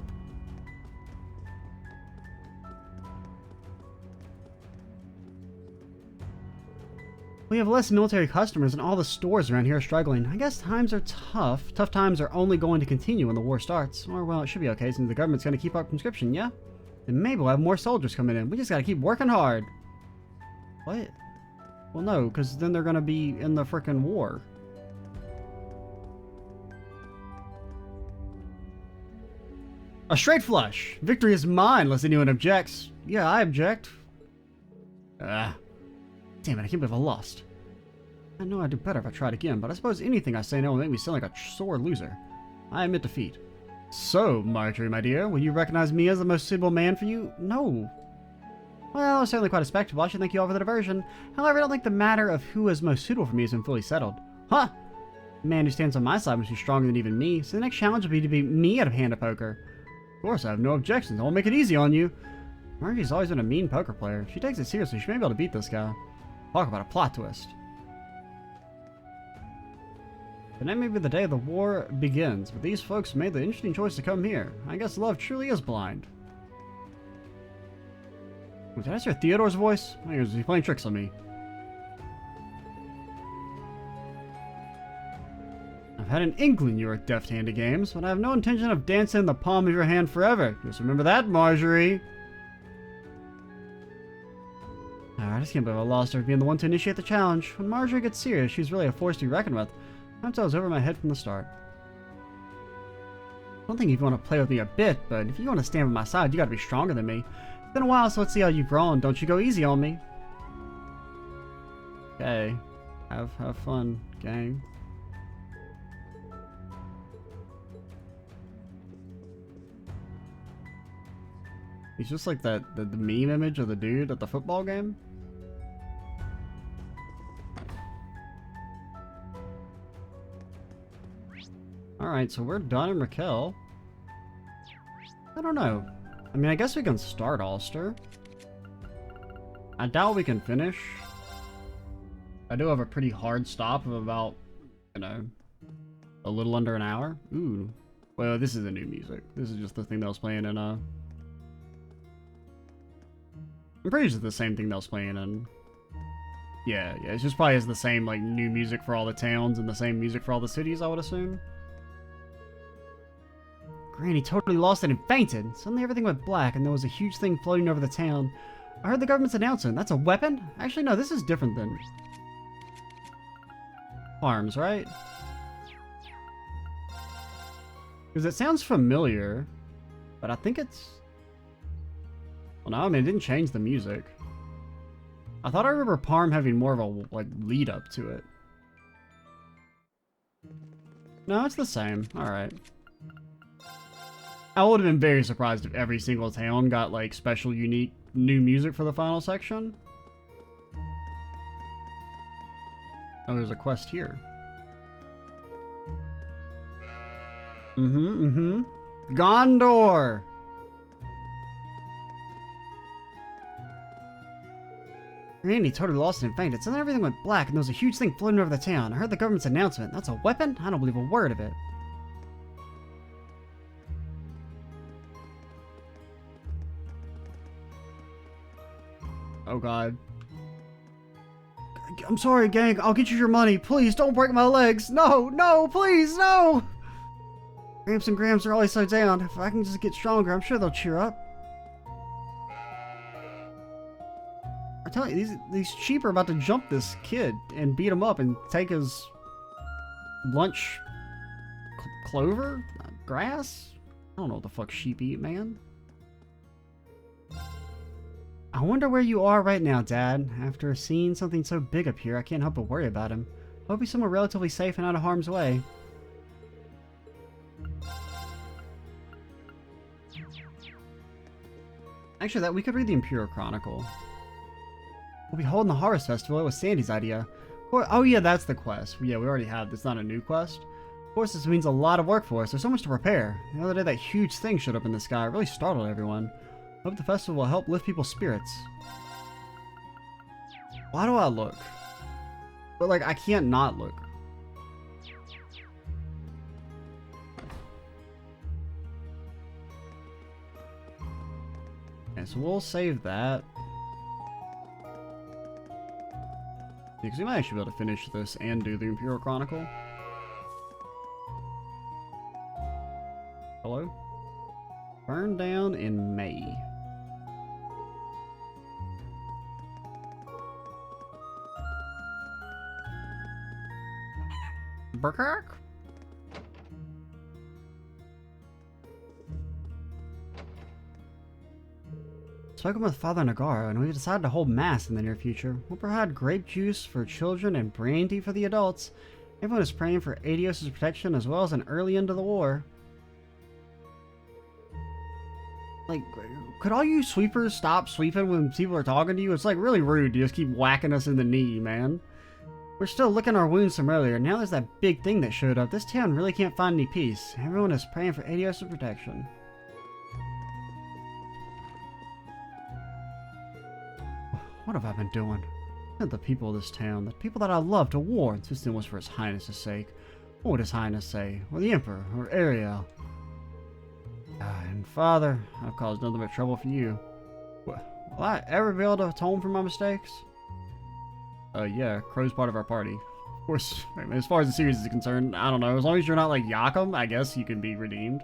We have less military customers and all the stores around here are struggling. I guess times are tough. Tough times are only going to continue when the war starts. Or, well, it should be okay since the government's going to keep up conscription, yeah? And maybe we'll have more soldiers coming in. We just got to keep working hard. What? Well, no, because then they're going to be in the frickin' war. A straight flush. Victory is mine unless anyone objects. Yeah, I object. Damn it, I can't believe I lost. I know I'd do better if I tried again, but I suppose anything I say now will make me sound like a sore loser. I admit defeat. So, Marjorie, my dear, will you recognize me as the most suitable man for you? No. Well, it's certainly quite a spectacle. I should thank you all for the diversion. However, I don't think the matter of who is most suitable for me has been fully settled. Huh! The man who stands on my side must be stronger than even me, so the next challenge will be to beat me at a hand of poker. Of course, I have no objections. I won't make it easy on you. Marjorie's always been a mean poker player. If she takes it seriously, she may be able to beat this guy. Talk about a plot twist. Tonight may be the day the war begins, but these folks made the interesting choice to come here. I guess love truly is blind. Did I hear Theodore's voice? I think he's playing tricks on me. I've had an inkling you are deft-handed at games, but I have no intention of dancing in the palm of your hand forever. Just remember that, Marjorie. I just can't believe I lost her being the one to initiate the challenge. When Marjorie gets serious, she's really a force to be reckoned with. Sometimes I was over my head from the start. I don't think you want to play with me a bit, but if you want to stand by my side, you gotta be stronger than me. It's been a while, so let's see how you've grown. Don't you go easy on me. Okay. Have fun, gang. He's just like the meme image of the dude at the football game. Alright, so we're done in Raquel. I don't know. I mean, I guess we can start Alster. I doubt we can finish. I do have a pretty hard stop of about, you know, a little under an hour. Ooh. Well, this is the new music. This is just the thing that was playing in, I'm pretty sure it's the same thing that was playing in... Yeah, it's just probably has the same, like, new music for all the towns and the same music for all the cities, I would assume. Granny totally lost it and fainted. Suddenly everything went black and there was a huge thing floating over the town. I heard the government's announcement. That's a weapon? Actually, no, this is different than... arms, right? Because it sounds familiar, but I think it's... Well, no, I mean, it didn't change the music. I thought I remember Parm having more of a, like, lead up to it. No, it's the same. Alright. I would have been very surprised if every single town got, like, special, unique, new music for the final section. Oh, there's a quest here. Gondor! Randy totally lost it and fainted. So then everything went black and there was a huge thing floating over the town. I heard the government's announcement. That's a weapon? I don't believe a word of it. Oh god. I'm sorry, gang. I'll get you your money. Please, don't break my legs. No, no, please, no! Gramps and Grams are always so down. If I can just get stronger, I'm sure they'll cheer up. I tell you, these sheep are about to jump this kid and beat him up and take his lunch clover? Grass? I don't know what the fuck sheep eat, man. I wonder where you are right now, Dad. After seeing something so big up here, I can't help but worry about him. Hope he's somewhere relatively safe and out of harm's way. Actually, we could read the Imperial Chronicle. We'll be holding the Harvest Festival. It was Sandy's idea. Oh yeah, that's the quest. Yeah, we already have. It's not a new quest. Of course, this means a lot of work for us. There's so much to prepare. The other day, that huge thing showed up in the sky. It really startled everyone. Hope the festival will help lift people's spirits. Why do I look? But, like, I can't not look. Okay, so we'll save that. Because we might actually be able to finish this and do the Imperial Chronicle. Hello? Burn down in May. Burkirk? Spoken with Father Nagaro, and we've decided to hold Mass in the near future. We'll provide grape juice for children and brandy for the adults. Everyone is praying for Adios' protection as well as an early end to the war. Like, could all you sweepers stop sweeping when people are talking to you? It's like really rude to just keep whacking us in the knee, man. We're still licking our wounds from earlier. Now there's that big thing that showed up. This town really can't find any peace. Everyone is praying for Adios' protection. What have I been doing? Sent the people of this town, the people that I love, to war, insisting it was for His Highness' sake. What would His Highness say? Or the Emperor? Or Ariel? And Father, I've caused nothing but trouble for you. Will I ever be able to atone for my mistakes? Yeah, Crow's part of our party. Of course, as far as the series is concerned, I don't know. As long as you're not like Yakum, I guess you can be redeemed.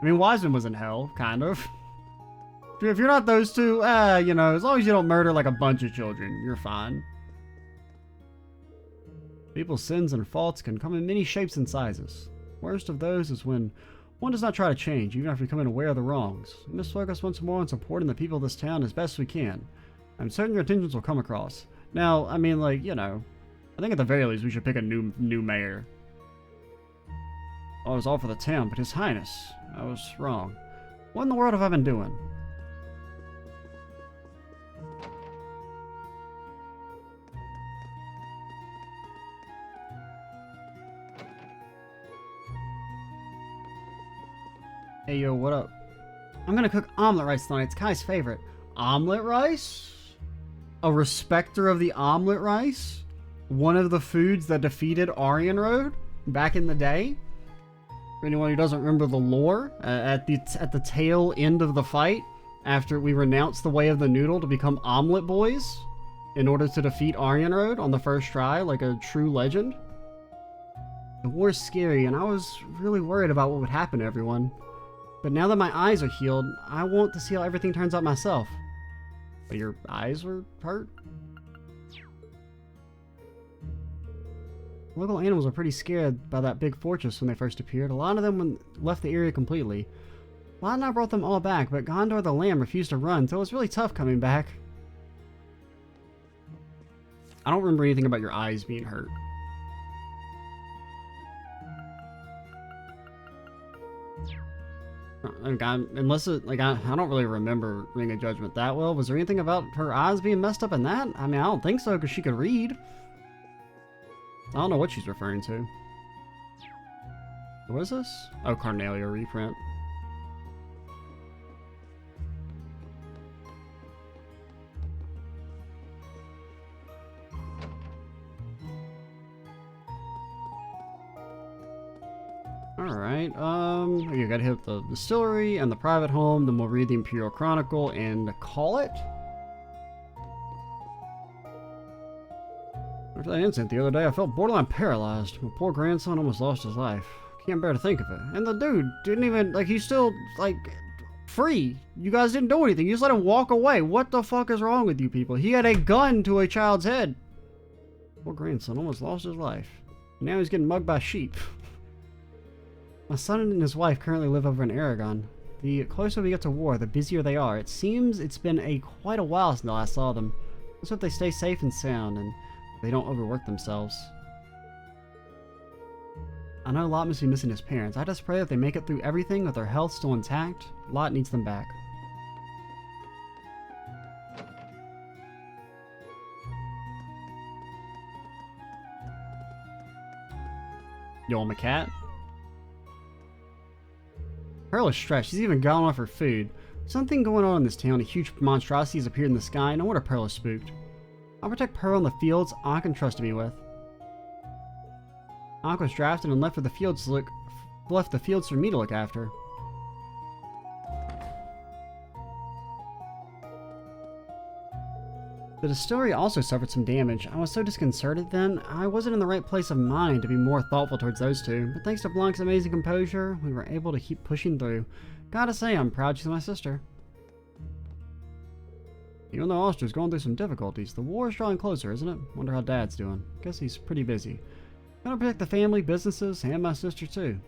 I mean, Wiseman was in hell, kind of. If you're not those two, you know, as long as you don't murder like a bunch of children, you're fine. People's sins and faults can come in many shapes and sizes. Worst of those is when one does not try to change, even after becoming aware of the wrongs. We must focus once more on supporting the people of this town as best we can. I'm certain your intentions will come across. Now, I mean, like, you know, I think at the very least we should pick a new mayor. Oh, it was all for the town, but His Highness, I was wrong. What in the world have I been doing? Hey yo, what up? I'm gonna cook omelet rice tonight. It's Kai's favorite. Omelet rice? A respecter of the omelet rice? One of the foods that defeated Aryan Road back in the day? For anyone who doesn't remember the lore, at the tail end of the fight, after we renounced the way of the noodle to become omelet boys, in order to defeat Aryan Road on the first try, like a true legend. The war's scary, and I was really worried about what would happen to everyone. But now that my eyes are healed, I want to see how everything turns out myself. But your eyes were hurt? Local animals were pretty scared by that big fortress when they first appeared. A lot of them left the area completely. Lot and I brought them all back, but Gondor the Lamb refused to run, so it was really tough coming back. I don't remember anything about your eyes being hurt. Unless it, like, I don't really remember Ring of Judgment that well. Was there anything about her eyes being messed up in that? I mean, I don't think so, because she could read. I don't know what she's referring to. What is this? Oh, Carnelia reprint. Alright, you gotta hit the distillery and the private home, then we'll read the Imperial Chronicle and call it. After that incident the other day, I felt borderline paralyzed. My poor grandson almost lost his life. Can't bear to think of it. And the dude didn't even, like, he's still, like, free. You guys didn't do anything. You just let him walk away. What the fuck is wrong with you people? He had a gun to a child's head. Poor grandson almost lost his life. Now he's getting mugged by sheep. My son and his wife currently live over in Aragon. The closer we get to war, the busier they are. It seems it's been quite a while since I last saw them. Let's hope they stay safe and sound, and they don't overwork themselves. I know Lot must be missing his parents. I just pray that they make it through everything with their health still intact. Lot needs them back. Yo, I'm a cat. Pearl is stressed. She's even gone off her food. Something going on in this town. A huge monstrosity has appeared in the sky. No wonder Pearl is spooked. I'll protect Pearl in the fields Ankh entrusted me with. Ankh was drafted and left the fields for me to look after. The distillery also suffered some damage. I was so disconcerted then, I wasn't in the right place of mind to be more thoughtful towards those two, but thanks to Blanc's amazing composure, we were able to keep pushing through. Gotta say, I'm proud she's my sister. Even though Alster's going through some difficulties, the war is drawing closer, isn't it? Wonder how Dad's doing. Guess he's pretty busy. Gotta protect the family, businesses, and my sister too.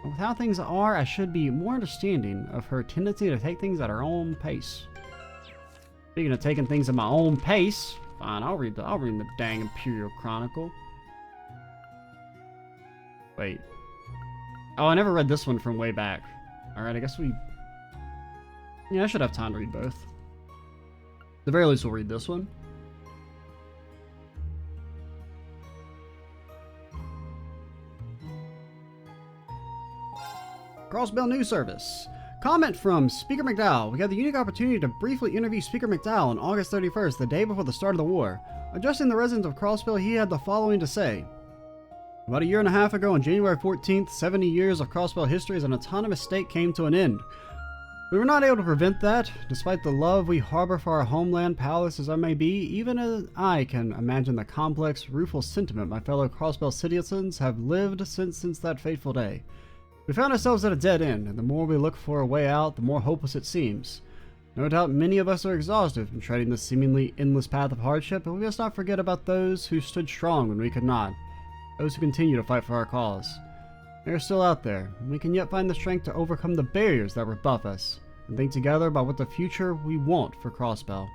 With how things are, I should be more understanding of her tendency to take things at her own pace. Speaking of taking things at my own pace, fine, I'll read the dang Imperial Chronicle. Wait. Oh, I never read this one from way back. Alright, I guess yeah, I should have time to read both. At the very least, we'll read this one. Crossbell News Service. Comment from Speaker McDowell. We had the unique opportunity to briefly interview Speaker McDowell on August 31st, the day before the start of the war. Addressing the residents of Crossbell, he had the following to say. About a year and a half ago, on January 14th, 70 years of Crossbell history as an autonomous state came to an end. We were not able to prevent that. Despite the love we harbor for our homeland, powerless as I may be, even as I can imagine the complex, rueful sentiment my fellow Crossbell citizens have lived since that fateful day. We found ourselves at a dead end, and the more we look for a way out, the more hopeless it seems. No doubt many of us are exhausted from treading this seemingly endless path of hardship, but we must not forget about those who stood strong when we could not. Those who continue to fight for our cause. They are still out there, and we can yet find the strength to overcome the barriers that rebuff us, and think together about what the future we want for Crossbell.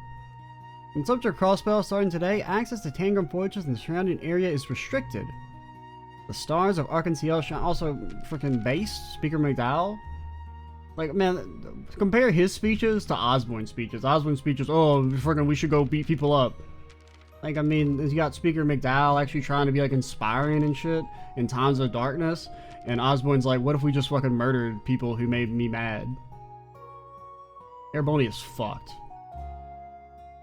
In subject Crossbell, starting today, access to Tangram Fortress and the surrounding area is restricted. The stars of Arkansas shine. Also, freaking base Speaker McDowell. Like, man, compare his speeches to Osborne's speeches. Osborne's speeches, oh, freaking, we should go beat people up. Like, I mean, you got Speaker McDowell actually trying to be, like, inspiring and shit in times of darkness. And Osborne's like, what if we just fucking murdered people who made me mad? Airborne is fucked.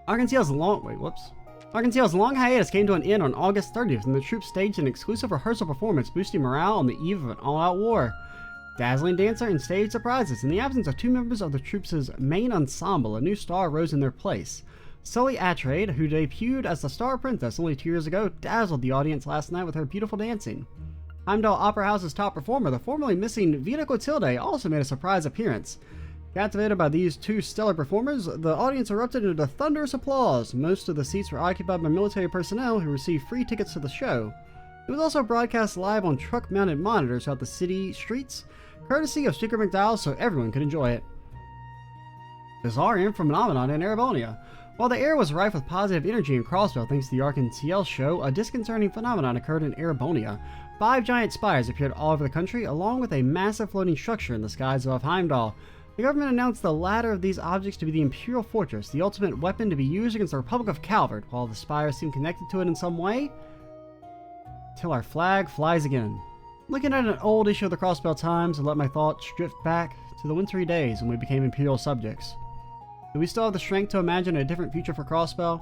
Arkansas has long. Wait, whoops. Arkansas's long hiatus came to an end on August 30th, and the troops staged an exclusive rehearsal performance boosting morale on the eve of an all-out war. Dazzling dancer and stage surprises. In the absence of two members of the troops' main ensemble, a new star rose in their place. Sully Attrade, who debuted as the Star Princess only 2 years ago, dazzled the audience last night with her beautiful dancing. Heimdall Opera House's top performer, the formerly missing Vita Clotilde, also made a surprise appearance. Captivated by these two stellar performers, the audience erupted into thunderous applause. Most of the seats were occupied by military personnel who received free tickets to the show. It was also broadcast live on truck-mounted monitors throughout the city streets, courtesy of Speaker McDowell, so everyone could enjoy it. Bizarre air phenomenon in Erebonia. While the air was rife with positive energy in Crossbell thanks to the Ark and CL show, a disconcerting phenomenon occurred in Erebonia. 5 giant spires appeared all over the country, along with a massive floating structure in the skies above Heimdall. The government announced the latter of these objects to be the Imperial Fortress, the ultimate weapon to be used against the Republic of Calvert, while the spires seem connected to it in some way. Till our flag flies again. Looking at an old issue of the Crossbell Times, I let my thoughts drift back to the wintry days when we became Imperial subjects. Do we still have the strength to imagine a different future for Crossbell?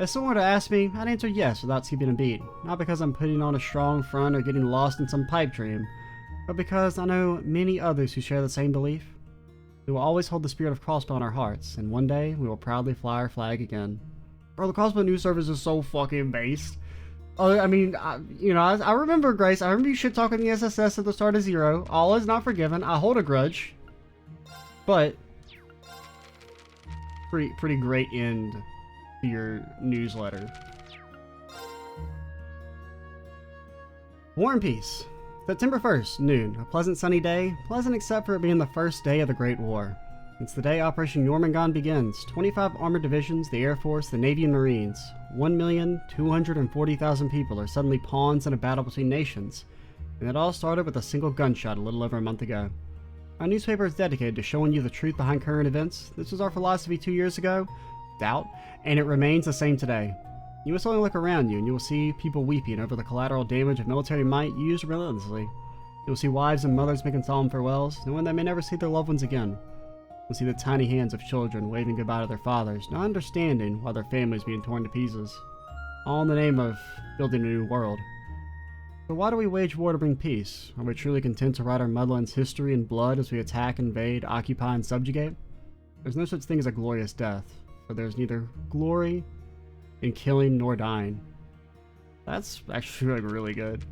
If someone were to ask me, I'd answer yes without skipping a beat. Not because I'm putting on a strong front or getting lost in some pipe dream, but because I know many others who share the same belief. We will always hold the spirit of Crossbell in our hearts, and one day we will proudly fly our flag again. Bro, the Crossbell News Service is so fucking based. I mean, I remember, Grace, I remember you shit talking the SSS at the start of Zero. All is not forgiven. I hold a grudge. But pretty great end to your newsletter. War and Peace. September 1st, noon. A pleasant sunny day. Pleasant except for it being the first day of the Great War. It's the day Operation Jormungand begins. 25 armored divisions, the Air Force, the Navy, and Marines. 1,240,000 people are suddenly pawns in a battle between nations. And it all started with a single gunshot a little over a month ago. Our newspaper is dedicated to showing you the truth behind current events. This was our philosophy 2 years ago. Doubt. And it remains the same today. You must only look around you and you will see people weeping over the collateral damage of military might used relentlessly. You will see wives and mothers making solemn farewells, knowing they may never see their loved ones again. You'll see the tiny hands of children waving goodbye to their fathers, not understanding why their families being torn to pieces. All in the name of building a new world. But why do we wage war to bring peace? Are we truly content to write our motherland's history in blood as we attack, invade, occupy, and subjugate? There's no such thing as a glorious death, for there's neither glory in killing nor dying. That's actually really good.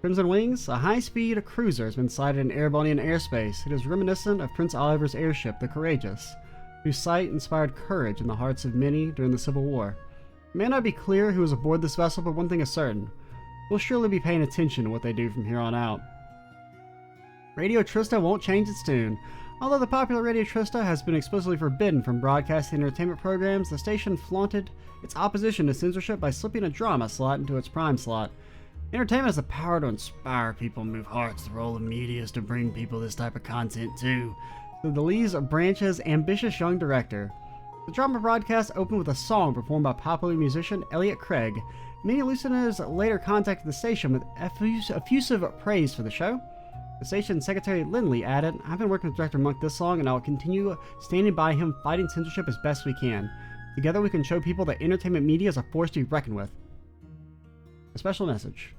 Crimson Wings, a high-speed cruiser has been sighted in Erebonian airspace. It is reminiscent of Prince Oliver's airship, the Courageous, whose sight inspired courage in the hearts of many during the Civil War. It may not be clear who is aboard this vessel, but one thing is certain. We'll surely be paying attention to what they do from here on out. Radio Trista won't change its tune. Although the popular Radio Trista has been explicitly forbidden from broadcasting entertainment programs, the station flaunted its opposition to censorship by slipping a drama slot into its prime slot. Entertainment has the power to inspire people and move hearts. The role of media is to bring people this type of content too, said the Lee's Branch's ambitious young director. The drama broadcast opened with a song performed by popular musician Elliot Craig. Many listeners later contacted the station with effusive praise for the show. The station's secretary Lindley added, "I've been working with Director Monk this long and I will continue standing by him fighting censorship as best we can. Together we can show people that entertainment media is a force to be reckoned with." A special message.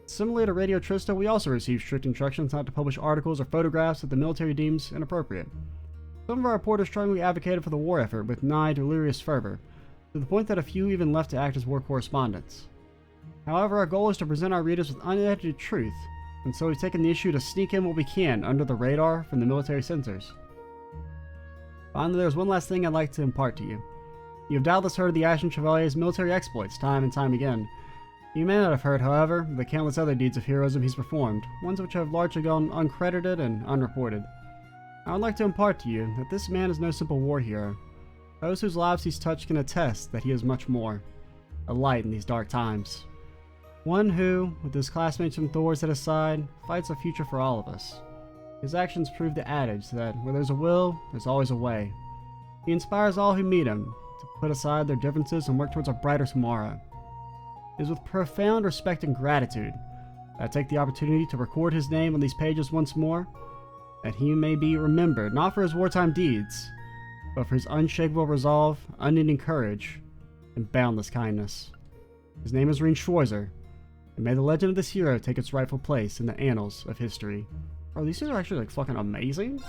Similarly to Radio Trista, we also receive strict instructions not to publish articles or photographs that the military deems inappropriate. Some of our reporters strongly advocated for the war effort with nigh delirious fervor, to the point that a few even left to act as war correspondents. However, our goal is to present our readers with unedited truth, and so we've taken the issue to sneak in what we can under the radar from the military censors. Finally, there's one last thing I'd like to impart to you. You have doubtless heard of the Ashen Chevalier's military exploits time and time again. You may not have heard, however, of the countless other deeds of heroism he's performed, ones which have largely gone uncredited and unreported. I would like to impart to you that this man is no simple war hero. Those whose lives he's touched can attest that he is much more. A light in these dark times. One who, with his classmates from Thor's at his side, fights a future for all of us. His actions prove the adage that where there's a will, there's always a way. He inspires all who meet him to put aside their differences and work towards a brighter tomorrow. It is with profound respect and gratitude that I take the opportunity to record his name on these pages once more, that he may be remembered not for his wartime deeds, but for his unshakable resolve, unending courage, and boundless kindness. His name is Rean Schwarzer, and may the legend of this hero take its rightful place in the annals of history. Bro, these things are actually like fucking amazing.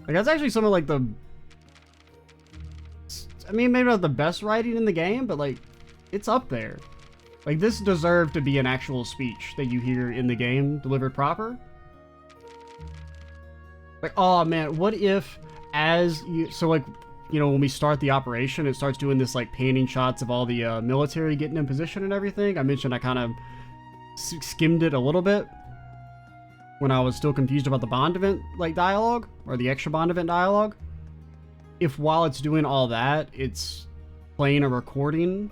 Like that's actually some of like the, I mean, maybe not the best writing in the game, but like it's up there. Like this deserved to be an actual speech that you hear in the game delivered proper. Like, oh man, what if as you, so like, you know, when we start the operation, it starts doing this like panning shots of all the military getting in position and everything. I mentioned I kind of skimmed it a little bit when I was still confused about the Bond event like dialogue or the extra Bond event dialogue. If while it's doing all that, it's playing a recording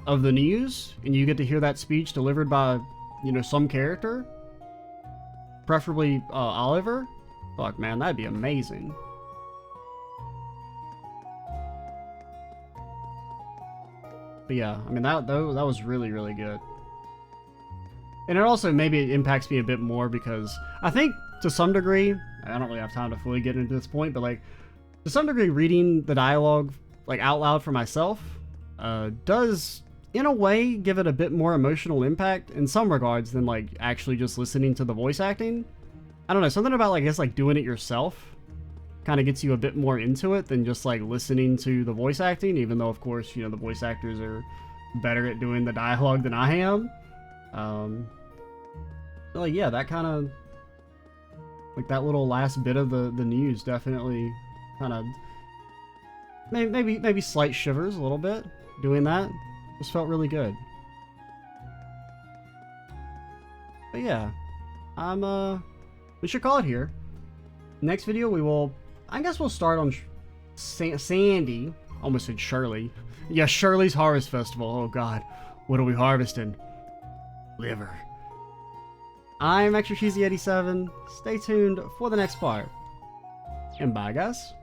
of the news and you get to hear that speech delivered by, you know, some character, preferably Oliver, fuck man, that'd be amazing. But yeah, I mean, that was really, really good. And it also, maybe it impacts me a bit more because I think to some degree, I don't really have time to fully get into this point, but like to some degree reading the dialogue like out loud for myself does in a way give it a bit more emotional impact in some regards than like actually just listening to the voice acting. I don't know, something about like I guess like doing it yourself kind of gets you a bit more into it than just like listening to the voice acting, even though of course, you know, the voice actors are better at doing the dialogue than I am. Like yeah, that kind of like that little last bit of the news definitely kind of maybe slight shivers a little bit doing that. Just felt really good. But yeah, we should call it here. Next video we will, I guess we'll start on Sandy. Almost said Shirley. Yeah, Shirley's Harvest Festival. Oh god, what are we harvesting? Liver. I'm Extra Cheesy 87. Stay tuned for the next part. And bye guys.